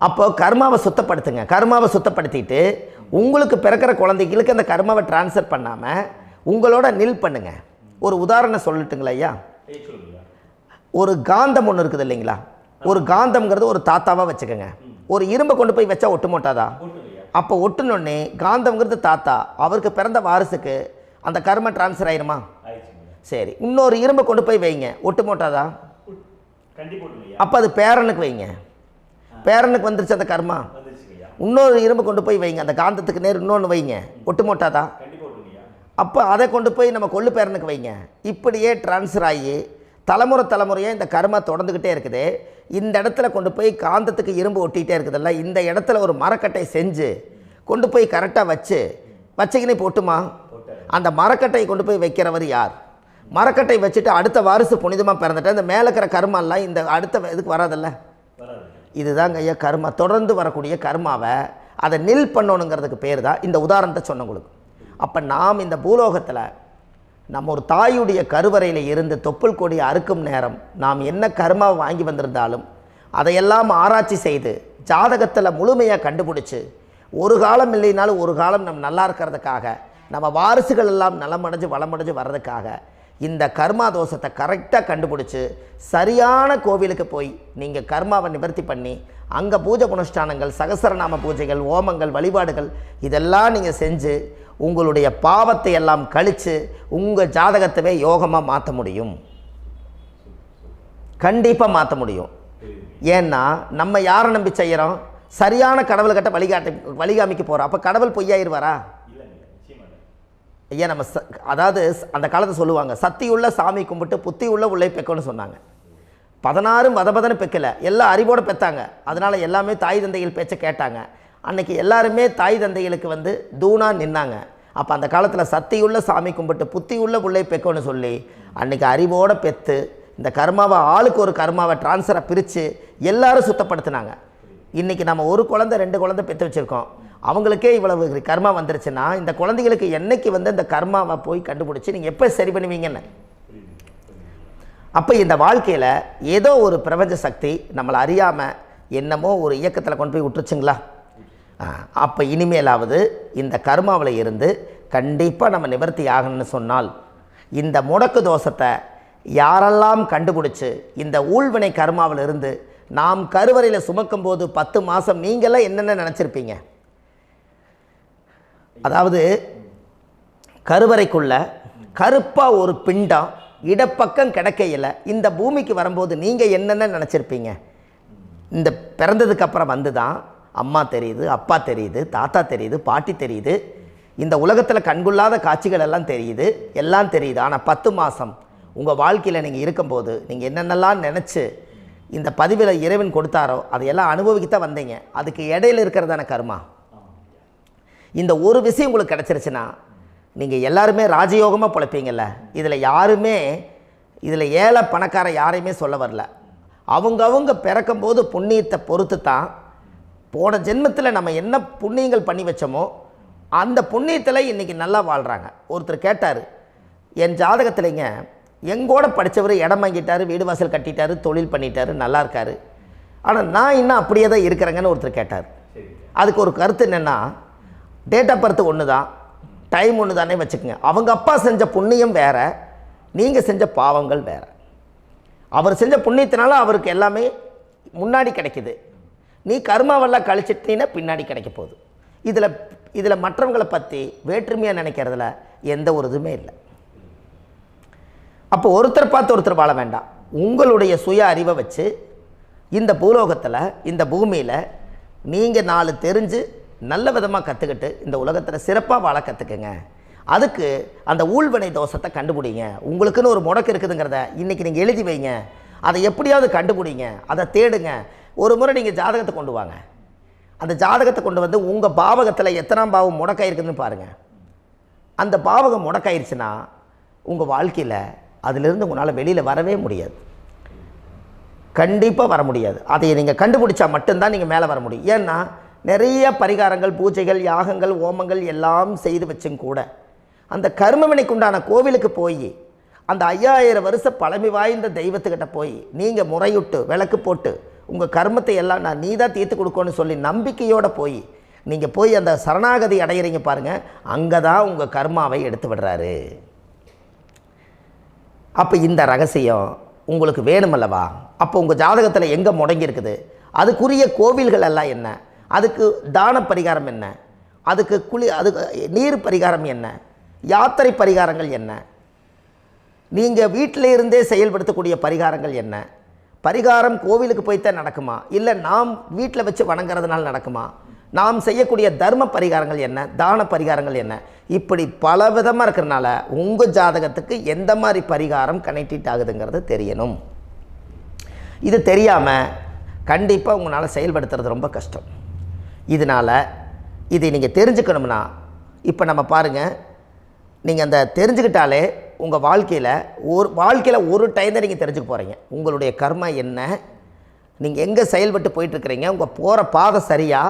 அப்போ கர்மாவை சுத்தப்படுத்துங்க. கர்மாவை சுத்தப்படுத்திட்டு உங்களுக்கு பிறக்கிற குழந்தைகளுக்கு அந்த கர்மாவை டிரான்ஸ்ஃபர் பண்ணாமல் உங்களோட நில் பண்ணுங்க. ஒரு உதாரணம் சொல்லட்டுங்களா ஐயா? ஒரு காந்தம் ஒன்று இருக்குது இல்லைங்களா? ஒரு காந்தம்ங்கிறது ஒரு தாத்தாவாக வச்சுக்கோங்க. ஒரு இரும்பை கொண்டு போய் வச்சா ஒட்டு மோட்டாதா? அப்போ ஒட்டுனோடனே காந்தம்ங்கிறது தாத்தா, அவருக்கு பிறந்த வாரிசுக்கு அந்த கர்ம டிரான்ஸ்ஃபர் ஆயிருமா? சரி, இன்னொரு இரும்பை கொண்டு போய் வைங்க, ஒட்டு மோட்டாதா? அப்போ அது பேரனுக்கு வைங்க, பேரனுக்கு வந்துருச்சு அந்த கர்மா. இன்னொரு இரும்பை கொண்டு போய் வைங்க, அந்த காந்தத்துக்கு நேர் இன்னொன்று வைங்க, ஒட்டு மோட்டாதா? அப்போ அதை கொண்டு போய் நம்ம கொள்ளு பேரனுக்கு வைங்க. இப்படியே டிரான்ஸ்ஃபர் ஆகி தலைமுறையாக இந்த கர்மா தொடர்ந்துக்கிட்டே இருக்குது. இந்த இடத்துல கொண்டு போய் காந்தத்துக்கு இரும்பு ஒட்டிகிட்டே இருக்குதுல்ல, இந்த இடத்துல ஒரு மரக்கட்டை செஞ்சு கொண்டு போய் கரெக்டாக வச்சுக்கினே போட்டுமா? அந்த மரக்கட்டையை கொண்டு போய் வைக்கிறவர் யார்? மரக்கட்டை வச்சுட்டு அடுத்த வாரிசு புனிதமாக பிறந்துட்டு அந்த மேலே இருக்கிற கர்மாலாம் இந்த அடுத்த இதுக்கு வராதில்ல. இதுதாங்க ஐயா கர்மா. தொடர்ந்து வரக்கூடிய கர்மாவை அதை நில் பண்ணணுங்கிறதுக்கு பேர் தான் இந்த உதாரணத்தை சொன்னவங்களுக்கு. அப்போ நாம் இந்த பூலோகத்தில் நம்ம ஒரு தாயுடைய கருவறையில் இருந்து தொப்புள் கொடி அறுக்கும் நேரம் நாம் என்ன கர்மாவை வாங்கி வந்திருந்தாலும் அதையெல்லாம் ஆராய்ச்சி செய்து ஜாதகத்தில் முழுமையாக கண்டுபிடிச்சி ஒரு காலம் இல்லைனாலும் ஒரு காலம் நம்ம நல்லா இருக்கிறதுக்காக, நம்ம வாரிசுகள் எல்லாம் நலமடைஞ்சு வளமடைஞ்சு வர்றதுக்காக இந்த கர்மா தோஷத்தை கரெக்டாக கண்டுபிடிச்சி சரியான கோவிலுக்கு போய் நீங்கள் கர்மாவை நிவர்த்தி பண்ணி அங்கே பூஜை புனஸ்தானங்கள், சகசரநாம பூஜைகள், ஓமங்கள், வழிபாடுகள் இதெல்லாம் நீங்கள் செஞ்சு உங்களுடைய பாவத்தை எல்லாம் கழித்து உங்கள் ஜாதகத்தவே யோகமாக மாற்ற முடியும். கண்டிப்பாக மாற்ற முடியும். ஏன்னா நம்ம யாரை நம்பி செய்கிறோம்? சரியான கடவுள்கிட்ட வழிகாமிக்க போகிறோம். அப்போ கடவுள் பொய்யாயிருவாரா? ஐயா நம்ம அதாவது அந்த காலத்தை சொல்லுவாங்க, சத்தியுள்ள சாமி கும்பிட்டு புத்தி உள்ள உள்ளே பெக்கணும்னு சொன்னாங்க. 16 வதபதன்னு பெக்கலை, எல்லாம் அறிவோடு பெற்றாங்க. அதனால் எல்லாமே தாய் தந்தைகள் பேச்சை கேட்டாங்க. அன்றைக்கி எல்லாருமே தாய் தந்தைகளுக்கு தூணாக நின்னாங்க. அப்போ அந்த காலத்தில் சத்தியுள்ள சாமி கும்பிட்டு புத்தி உள்ள உள்ளே பெக்கணும்னு சொல்லி அன்றைக்கி அறிவோடு பெற்று இந்த கர்மாவை ஆளுக்கு ஒரு கர்மாவை டிரான்ஸ்ஃபரை பிரித்து எல்லாரும் சுத்தப்படுத்தினாங்க. இன்றைக்கி நம்ம ஒரு குழந்தை 2 குழந்தை பெற்று வச்சுருக்கோம். அவங்களுக்கே இவ்வளவு கர்மா வந்துருச்சுன்னா இந்த குழந்தைகளுக்கு என்னைக்கு இந்த கர்மாவை போய் கண்டுபிடிச்சி நீங்கள் எப்போ சரி பண்ணுவீங்கன்னு. அப்போ இந்த வாழ்க்கையில் ஏதோ ஒரு பிரபஞ்ச சக்தி நம்மளை அறியாமல் என்னமோ ஒரு இயக்கத்தில் கொண்டு போய் விட்டுருச்சுங்களா? அப்போ இனிமேலாவது இந்த கர்மாவில் இருந்து கண்டிப்பாக நம்ம நிவர்த்தி ஆகணும்னு சொன்னால் இந்த முடக்கு தோஷத்தை யாரெல்லாம் கண்டுபிடிச்சி இந்த ஊழ்வினை கர்மாவில் இருந்து நாம் கருவறையில் சுமக்கும் போது 10 மாதம் நீங்களாம் என்னென்ன நினச்சிருப்பீங்க? அதாவது கருவறைக்குள்ள கருப்பாக ஒரு பிண்டம் இடப்பக்கம் கிடக்கையில் இந்த பூமிக்கு வரும்போது நீங்கள் என்னென்ன நினச்சிருப்பீங்க? இந்த பிறந்ததுக்கு அப்புறம் வந்து தான் அம்மா தெரியுது, அப்பா தெரியுது, தாத்தா தெரியுது, பாட்டி தெரியுது, இந்த உலகத்தில் கண்கொள்ளாத காட்சிகள் எல்லாம் தெரியுது, எல்லாம் தெரியுது. ஆனால் 10 மாதம் உங்கள் வாழ்க்கையில் நீங்கள் இருக்கும்போது நீங்கள் என்னென்னலாம் நினச்சி இந்த பதிவில் இறைவன் கொடுத்தாரோ அதையெல்லாம் அனுபவிக்கத்தான் வந்தீங்க. அதுக்கு இடையில இருக்கிறதான கர்மா. இந்த ஒரு விஷயம் உங்களுக்கு கிடச்சிருச்சுன்னா நீங்கள் எல்லாருமே ராஜயோகமாக பிழைப்பீங்கள்ல. இதில் ஏழை பணக்கார யாரையுமே சொல்ல வரல. அவங்க பிறக்கும்போது புண்ணியத்தை பொறுத்து தான் போன ஜென்மத்தில் நம்ம என்ன புண்ணியங்கள் பண்ணி வச்சோமோ அந்த புண்ணியத்தில் இன்றைக்கி நல்லா வாழ்கிறாங்க. ஒருத்தர் கேட்டார், என் ஜாதகத்தில்ங்க எங்கூட படித்தவர் இடம் வாங்கிட்டார், வீடு வாசல் கட்டிட்டார், தொழில் பண்ணிட்டார், நல்லா இருக்கார், ஆனால் நான் இன்னும் அப்படியே தான் இருக்கிறேங்கன்னு ஒருத்தர் கேட்டார். அதுக்கு ஒரு கருத்து என்னென்னா, டேட் ஆஃப் பர்த் ஒன்று தான், டைம் ஒன்று தானே வச்சுக்கோங்க. அவங்க அப்பா செஞ்ச புண்ணியம் வேறு, நீங்கள் செஞ்ச பாவங்கள் வேறு. அவர் செஞ்ச புண்ணியத்தினால அவருக்கு எல்லாமே முன்னாடி கிடைக்குது. நீ கர்மாவெல்லாம் கழிச்சிட்டீன்னா பின்னாடி கிடைக்க போகுது. இதில் மற்றவங்களை பற்றி வேற்றுமையாக நினைக்கிறதுல எந்த ஒரு இதுவுமே இல்லை. அப்போ ஒருத்தர் பார்த்து ஒருத்தர் வாழ வேண்டாம். உங்களுடைய சுய அறிவை வச்சு இந்த பூலோகத்தில் இந்த பூமியில் நீங்கள் 4 தெரிஞ்சு நல்ல விதமாக கற்றுக்கிட்டு இந்த உலகத்தில் சிறப்பாக வாழ கற்றுக்குங்க. அதுக்கு அந்த ஊழ்வினை தோஷத்தை கண்டுபிடிங்க. உங்களுக்குன்னு ஒரு முடக்கு இருக்குதுங்கிறத இன்றைக்கி நீங்கள் எழுதி வைங்க. அதை எப்படியாவது கண்டுபிடிங்க, அதை தேடுங்க. ஒரு முறை நீங்கள் ஜாதகத்தை கொண்டு வாங்க. அந்த ஜாதகத்தை கொண்டு வந்து உங்கள் பாவகத்தில் எத்தனாம் பாவம் முடக்காயிருக்குதுன்னு பாருங்கள். அந்த பாவகம் முடக்காயிருச்சுன்னா உங்கள் வாழ்க்கையில் அதிலிருந்து உங்களால் வெளியில் வரவே முடியாது. கண்டிப்பாக வர முடியாது. அதை நீங்கள் கண்டுபிடிச்சா மட்டும்தான் நீங்கள் மேலே வர முடியும். ஏன்னா நிறைய பரிகாரங்கள், பூஜைகள், யாகங்கள், ஓமங்கள் எல்லாம் செய்து வச்சும் கூட அந்த கர்மவினைக்கு உண்டான கோவிலுக்கு போய் அந்த 5000 வருஷ பழமை வாய்ந்த தெய்வத்துக்கிட்ட போய் நீங்கள் முறையிட்டு விளக்கு போட்டு உங்கள் கர்மத்தை எல்லாம் நான் நீ தான் தீர்த்து கொடுக்கணும்னு சொல்லி நம்பிக்கையோடு நீங்கள் போய் அந்த சரணாகதி அடையிறீங்க பாருங்கள், அங்கே தான் உங்கள் கர்மாவை எடுத்து விடுறாரு. அப்போ இந்த ரகசியம் உங்களுக்கு வேணுமல்லவா? அப்போ உங்கள் ஜாதகத்தில் எங்கே முடங்கி அதுக்குரிய கோவில்கள் எல்லாம் என்ன, அதுக்கு தான பரிகாரம் என்ன, அதுக்கு நீர் பரிகாரம் என்ன, யாத்திரை பரிகாரங்கள் என்ன, நீங்கள் வீட்டில் இருந்தே செயல்படுத்தக்கூடிய பரிகாரங்கள் என்ன, பரிகாரம் கோவிலுக்கு போய்த்தான் நடக்குமா, இல்லை நாம் வீட்டில் வச்சு வணங்குறதுனால நடக்குமா, நாம் செய்யக்கூடிய தர்ம பரிகாரங்கள் என்ன, தான பரிகாரங்கள் என்ன, இப்படி பல விதமாக இருக்கிறனால உங்கள் ஜாதகத்துக்கு எந்த மாதிரி பரிகாரம் கனெக்ட் ஆகுதுங்கிறது தெரியணும். இது தெரியாமல் கண்டிப்பாக உங்களால் செயல்படுத்துறது ரொம்ப கஷ்டம். இதனால் இதை நீங்கள் தெரிஞ்சுக்கணும்னா இப்போ நம்ம பாருங்கள், நீங்கள் அந்த தெரிஞ்சுக்கிட்டாலே உங்கள் வாழ்க்கையில் ஒரு டைம் தான் நீங்கள் தெரிஞ்சுக்க போகிறீங்க. உங்களுடைய கர்மா என்ன, நீங்கள் எங்கே செயல்பட்டு போயிட்டுருக்கிறீங்க, உங்கள் போகிற பாதை சரியா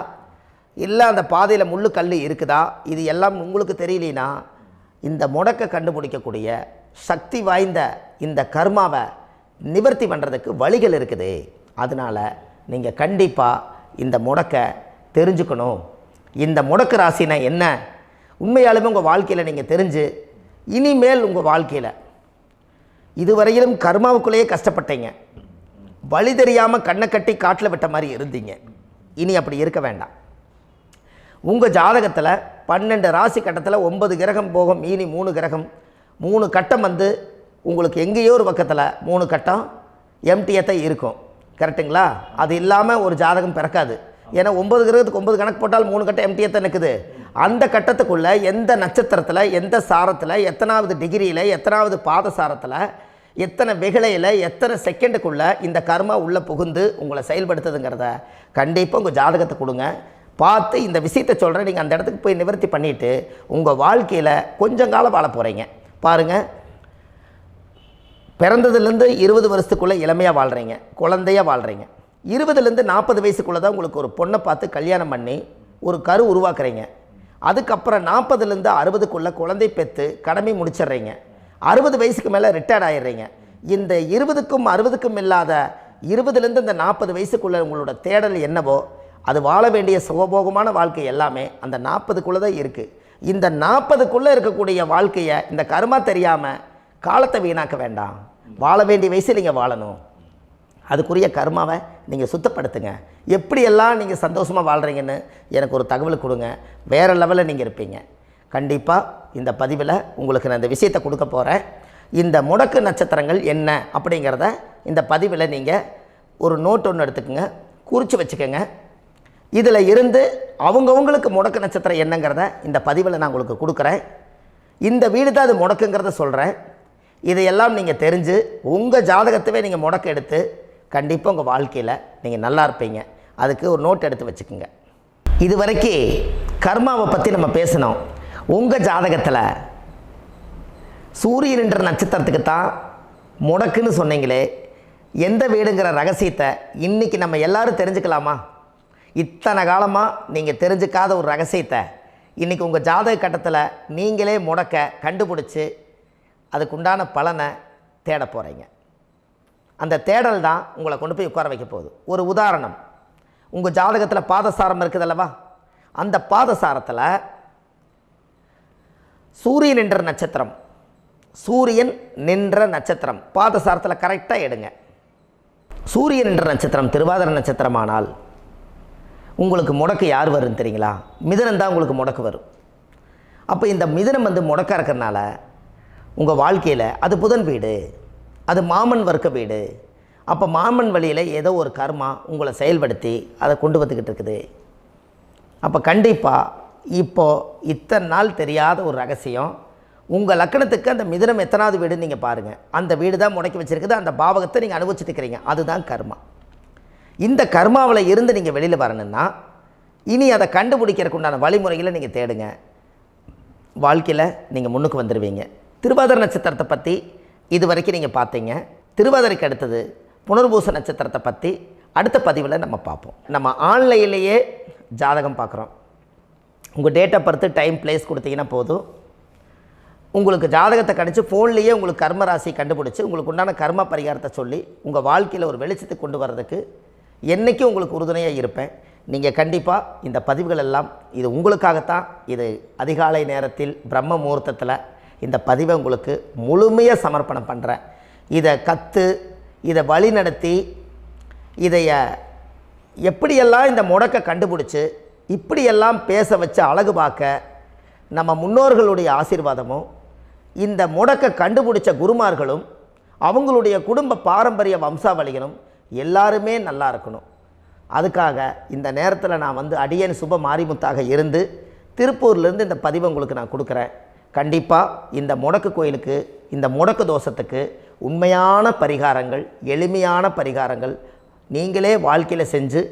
இல்லை அந்த பாதையில் முள்ளு கல் இருக்குதா, இது எல்லாம் உங்களுக்கு தெரியலனா இந்த முடக்கை கண்டுபிடிக்கக்கூடிய சக்தி வாய்ந்த இந்த கர்மாவை நிவர்த்தி பண்ணுறதுக்கு வழிகள் இருக்குது. அதனால் நீங்கள் கண்டிப்பாக இந்த முடக்கை தெரிஞ்சுக்கணும். இந்த முடக்கு ராசினா என்ன உண்மையாலுமே உங்கள் வாழ்க்கையில் நீங்கள் தெரிஞ்சு இனிமேல் உங்கள் வாழ்க்கையில் இதுவரையிலும் கர்மாவுக்குள்ளேயே கஷ்டப்பட்டீங்க, வழி தெரியாமல் கண்ணை கட்டி காட்டில் விட்ட மாதிரி இருந்தீங்க. இனி அப்படி இருக்க வேண்டாம். உங்கள் ஜாதகத்தில் 12 ராசி கட்டத்தில் 9 கிரகம் போகும், மீனி 3 கிரகம், 3 கட்டம் உங்களுக்கு எங்கேயோ ஒரு பக்கத்தில் 3 கட்டம் எம்டியாக தான் இருக்கும். கரெக்டுங்களா? அது இல்லாமல் ஒரு ஜாதகம் பிறக்காது. ஏன்னா 9 கிரகத்துக்கு 9 கணக்கு போட்டால் 3 கட்டம் எம்டியாக தான் நிற்குது. அந்த கட்டத்துக்குள்ளே எந்த நட்சத்திரத்தில், எந்த சாரத்தில், எத்தனாவது டிகிரியில், எத்தனாவது பாதசாரத்தில், எத்தனை வெகுளையில், எத்தனை செகண்டுக்குள்ளே இந்த கர்மா உள்ளே புகுந்து உங்களை செயல்படுத்துதுங்கிறத கண்டிப்பாக உங்கள் ஜாதகத்தை கொடுங்க. பார்த்து இந்த விஷயத்தை சொல்கிறேன், நீங்கள் அந்த இடத்துக்கு போய் நிவர்த்தி பண்ணிவிட்டு உங்கள் வாழ்க்கையில் கொஞ்சம் காலம் வாழ போகிறீங்க. பாருங்கள், பிறந்ததுலேருந்து 20 வருஷத்துக்குள்ளே இளமையாக வாழ்கிறீங்க, குழந்தையாக வாழ்கிறீங்க. 20லேருந்து 40 வயசுக்குள்ளே தான் உங்களுக்கு ஒரு பொண்ணை பார்த்து கல்யாணம் பண்ணி ஒரு கரு உருவாக்குறீங்க. அதுக்கப்புறம் 40லேருந்து 60க்குள்ளே குழந்தை பெற்று கடமை முடிச்சிடுறீங்க. 60 வயசுக்கு மேலே ரிட்டையர்ட் ஆகிடுறீங்க. இந்த 20க்கும் 60க்கும் இல்லாத 20லேருந்து இந்த 40 வயசுக்குள்ளே உங்களோட தேடல் என்னவோ அது வாழ வேண்டிய சுகபோகமான வாழ்க்கை எல்லாமே அந்த 40க்குள்ளே தான் இருக்குது. இந்த 40க்குள்ளே இருக்கக்கூடிய வாழ்க்கையை இந்த கர்மா தெரியாமல் காலத்தை வீணாக்க வேண்டாம். வாழ வேண்டிய வயசில் நீங்கள் வாழணும். அதுக்குரிய கர்மாவை நீங்கள் சுத்தப்படுத்துங்க. எப்படியெல்லாம் நீங்கள் சந்தோஷமாக வாழ்கிறீங்கன்னு எனக்கு ஒரு தகவல் கொடுங்க. வேறு லெவலில் நீங்கள் இருப்பீங்க. கண்டிப்பாக இந்த பதிவில் உங்களுக்கு நான் இந்த விஷயத்தை கொடுக்க போகிறேன். இந்த முடக்கு நட்சத்திரங்கள் என்ன அப்படிங்கிறத இந்த பதிவில் நீங்கள் ஒரு நோட் ஒன்று எடுத்துக்கோங்க, குறித்து வச்சுக்கோங்க. இதில் இருந்து அவங்கவுங்களுக்கு முடக்கு நட்சத்திரம் என்னங்கிறத இந்த பதிவில் நான் உங்களுக்கு கொடுக்குறேன். இந்த வீடு தான் அது முடக்குங்கிறத சொல்கிறேன். இதையெல்லாம் நீங்கள் தெரிஞ்சு உங்கள் ஜாதகத்தவே நீங்கள் முடக்கு எடுத்து கண்டிப்பாக உங்கள் வாழ்க்கையில் நீங்கள் நல்லா இருப்பீங்க. அதுக்கு ஒரு நோட் எடுத்து வச்சுக்கோங்க. இது வரைக்கும் கர்மாவை பற்றி நம்ம பேசினோம். உங்கள் ஜாதகத்தில் சூரியன் என்ற நட்சத்திரத்துக்கு தான் முடக்குன்னு சொன்னீங்களே, எந்த வீடுங்கிற ரகசியத்தை இன்றைக்கி நம்ம எல்லோரும் தெரிஞ்சுக்கலாமா? இத்தனை காலமாக நீங்கள் தெரிஞ்சுக்காத ஒரு ரகசியத்தை இன்றைக்கி உங்கள் ஜாதக கட்டத்தில் நீங்களே முடக்க கண்டுபிடிச்சி அதுக்குண்டான பலனை தேட போகிறீங்க. அந்த தேடல் தான் உங்களை கொண்டு போய் உட்கார வைக்க போகுது. ஒரு உதாரணம், உங்கள் ஜாதகத்தில் பாதசாரம் இருக்குது அல்லவா? அந்த பாதசாரத்தில் சூரியன் என்ற நட்சத்திரம், சூரியன் நின்ற நட்சத்திரம் பாதசாரத்தில் கரெக்டாக எடுங்க. சூரியன் என்ற நட்சத்திரம் திருவாதிரை நட்சத்திரமானால் உங்களுக்கு முடக்கு யார் வரும்னு தெரியுங்களா? மிதுனம் தான் உங்களுக்கு முடக்கு வரும். அப்போ இந்த மிதுனம் முடக்க இருக்கிறனால உங்கள் வாழ்க்கையில் அது புதன் வீடு, அது மாமன் வர்க்க வீடு. அப்போ மாமன் வழியில் ஏதோ ஒரு கர்மா உங்களை செயல்படுத்தி அதை கொண்டு வந்துக்கிட்டு இருக்குது. அப்போ கண்டிப்பாக இப்போது இத்தனை நாள் தெரியாத ஒரு ரகசியம், உங்கள் லக்கணத்துக்கு அந்த மிதுனம் எத்தனாவது வீடுன்னு நீங்கள் பாருங்கள். அந்த வீடு தான் முடக்கி வச்சுருக்குது. அந்த பாவகத்தை நீங்கள் அனுபவிச்சுட்டு இருக்கிறீங்க. அதுதான் கர்மா. இந்த கர்மாவில் இருந்து நீங்கள் வெளியில் வரணுன்னா இனி அதை கண்டுபிடிக்கிறதுக்கு உண்டான வழிமுறைகளை நீங்கள் தேடுங்க. வாழ்க்கையில் நீங்கள் முன்னுக்கு வந்துடுவீங்க. திருவாதிரை நட்சத்திரத்தை பற்றி இது வரைக்கும் நீங்கள் பார்த்தீங்க. திருவாதிரைக்கு அடுத்தது புனர்பூச நட்சத்திரத்தை பற்றி அடுத்த பதிவில் நம்ம பார்ப்போம். நம்ம ஆன்லைன்லேயே ஜாதகம் பார்க்குறோம். உங்கள் date of birth, time, place கொடுத்தீங்கன்னா போதும். உங்களுக்கு ஜாதகத்தை கணிச்சு ஃபோன்லேயே உங்களுக்கு கர்ம ராசி கண்டுபிடிச்சி உங்களுக்கு உண்டான கர்ம பரிகாரத்தை சொல்லி உங்கள் வாழ்க்கையில் ஒரு வெளிச்சத்தை கொண்டு வர்றதுக்கு என்றைக்கும் உங்களுக்கு உறுதுணையாக இருப்பேன். நீங்கள் கண்டிப்பாக இந்த பதிவுகள் எல்லாம் இது உங்களுக்காகத்தான். இது அதிகாலை நேரத்தில் பிரம்ம முகூர்த்தத்தில் இந்த பதிவை உங்களுக்கு முழுமையாக சமர்ப்பணம் பண்ணுறேன். இதை கற்று இதை வழி நடத்தி இதைய எப்படியெல்லாம் இந்த முடக்கை கண்டுபிடிச்சி இப்படியெல்லாம் பேச வச்சு அழகு பார்க்க நம்ம முன்னோர்களுடைய ஆசீர்வாதமும் இந்த முடக்கை கண்டுபிடிச்ச குருமார்களும் அவங்களுடைய குடும்ப பாரம்பரிய வம்சாவளிகளும் எல்லாருமே நல்லா இருக்கணும். அதுக்காக இந்த நேரத்தில் நான் அடியேன் சுப மாரிமுத்தாக இருந்து திருப்பூர்லேருந்து இந்த பதிவை உங்களுக்கு நான் கொடுக்குறேன். கண்டிப்பாக இந்த முடக்கு கோயிலுக்கு, இந்த முடக்கு தோஷத்துக்கு உண்மையான பரிகாரங்கள், எளிமையான பரிகாரங்கள் நீங்களே வாழ்க்கையில் செஞ்சு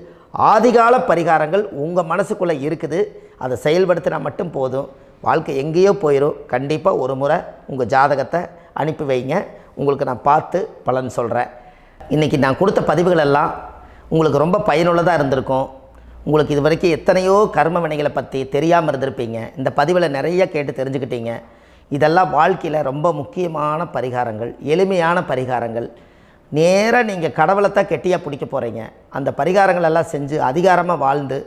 ஆதிகால பரிகாரங்கள் உங்கள் மனசுக்குள்ளே இருக்குது. அதை செயல்படுத்தினா மட்டும் போதும். வாழ்க்கை எங்கேயோ போயிடும். கண்டிப்பாக ஒரு முறை உங்கள் ஜாதகத்தை அனுப்பி வைங்க. உங்களுக்கு நான் பார்த்து பலன் சொல்கிறேன். இன்றைக்கி நான் கொடுத்த பதிவுகள் எல்லாம் உங்களுக்கு ரொம்ப பயனுள்ளதாக இருந்திருக்கும். உங்களுக்கு இது வரைக்கும் எத்தனையோ கர்ம வினைகளை பற்றி தெரியாமல் இருந்திருப்பீங்க. இந்த பதிவில் நிறைய கேட்டு தெரிஞ்சுக்கிட்டீங்க. இதெல்லாம் வாழ்க்கையில் ரொம்ப முக்கியமான பரிகாரங்கள், எளிமையான பரிகாரங்கள். நேராக நீங்கள் கடவுளைத்தான் கெட்டியாக பிடிக்க போகிறீங்க. அந்த பரிகாரங்கள் எல்லாம் செஞ்சு அதிகாரமாக வாழ்ந்து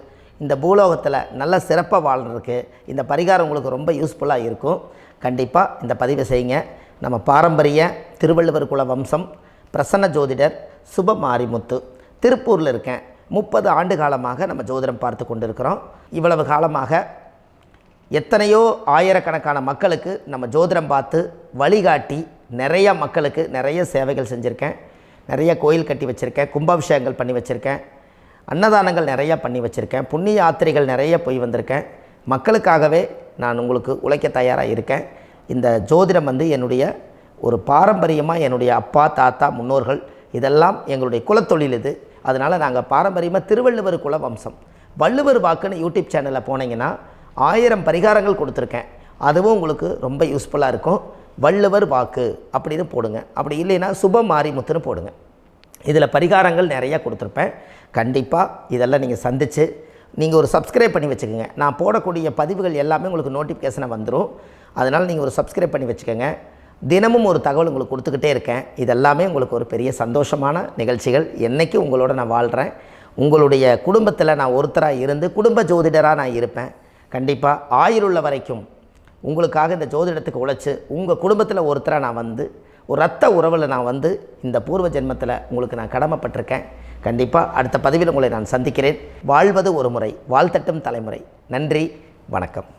இந்த பூலோகத்தில் நல்ல சிறப்பாக வாழ்கிறதுக்கு இந்த பரிகாரம் உங்களுக்கு ரொம்ப யூஸ்ஃபுல்லாக இருக்கும். கண்டிப்பாக இந்த பதிவை செய்யுங்க. நம்ம பாரம்பரிய திருவள்ளுவர் குல வம்சம், பிரசன்ன ஜோதிடர் சுப மாரிமுத்து, திருப்பூரில் இருக்கேன். 30 ஆண்டு காலமாக நம்ம ஜோதிடம் பார்த்து கொண்டு இருக்கிறோம். இவ்வளவு காலமாக எத்தனையோ ஆயிரக்கணக்கான மக்களுக்கு நம்ம ஜோதிடம் பார்த்து வழிகாட்டி நிறைய மக்களுக்கு நிறைய சேவைகள் செஞ்சுருக்கேன். நிறைய கோயில் கட்டி வச்சுருக்கேன், கும்பாபிஷேகங்கள் பண்ணி வச்சுருக்கேன், அன்னதானங்கள் நிறையா பண்ணி வச்சுருக்கேன், புண்ணிய யாத்திரைகள் நிறைய போய் வந்திருக்கேன். மக்களுக்காகவே நான் உங்களுக்கு உழைக்க தயாராக இருக்கேன். இந்த ஜோதிடம் என்னுடைய ஒரு பாரம்பரியமாக என்னுடைய அப்பா, தாத்தா, முன்னோர்கள் இதெல்லாம் எங்களுடைய குலத்தொழில் இது. அதனால் நாங்கள் பாரம்பரியமாக திருவள்ளுவர் குல வம்சம். வள்ளுவர் வாக்குன்னு யூடியூப் சேனலில் போனீங்கன்னா 1000 பரிகாரங்கள் கொடுத்துருக்கேன். அதுவும் உங்களுக்கு ரொம்ப யூஸ்ஃபுல்லாக இருக்கும். வள்ளுவர் வாக்கு அப்படின்னு போடுங்க. அப்படி இல்லைன்னா சுப மாரிமுத்துன்னு போடுங்க. இதில் பரிகாரங்கள் நிறையா கொடுத்துருப்பேன். கண்டிப்பாக இதெல்லாம் நீங்கள் சந்தித்து நீங்கள் ஒரு சப்ஸ்கிரைப் பண்ணி வச்சுக்கோங்க. நான் போடக்கூடிய பதிவுகள் எல்லாமே உங்களுக்கு நோட்டிஃபிகேஷனை வந்துடும். அதனால் நீங்கள் ஒரு சப்ஸ்கிரைப் பண்ணி வச்சுக்கோங்க. தினமும் ஒரு தகவல் உங்களுக்கு கொடுத்துக்கிட்டே இருக்கேன். இதெல்லாமே உங்களுக்கு ஒரு பெரிய சந்தோஷமான நிகழ்ச்சிகள். என்றைக்கும் உங்களோட நான் வாழ்கிறேன். உங்களுடைய குடும்பத்தில் நான் ஒருத்தராக இருந்து குடும்ப ஜோதிடராக நான் இருப்பேன். கண்டிப்பாக ஆயுளுள்ள வரைக்கும் உங்களுக்காக இந்த ஜோதிடத்துக்கு உழைச்சி உங்கள் குடும்பத்தில் ஒருத்தராக நான் வந்து ஒரு ரத்த உறவில் நான் வந்து இந்த பூர்வ ஜென்மத்தில் உங்களுக்கு நான் கடமைப்பட்டிருக்கேன். கண்டிப்பாக அடுத்த பதிவில் உங்களை நான் சந்திக்கிறேன். வாழ்வது ஒரு முறை, வாழ்த்தட்டும் தலைமுறை. நன்றி, வணக்கம்.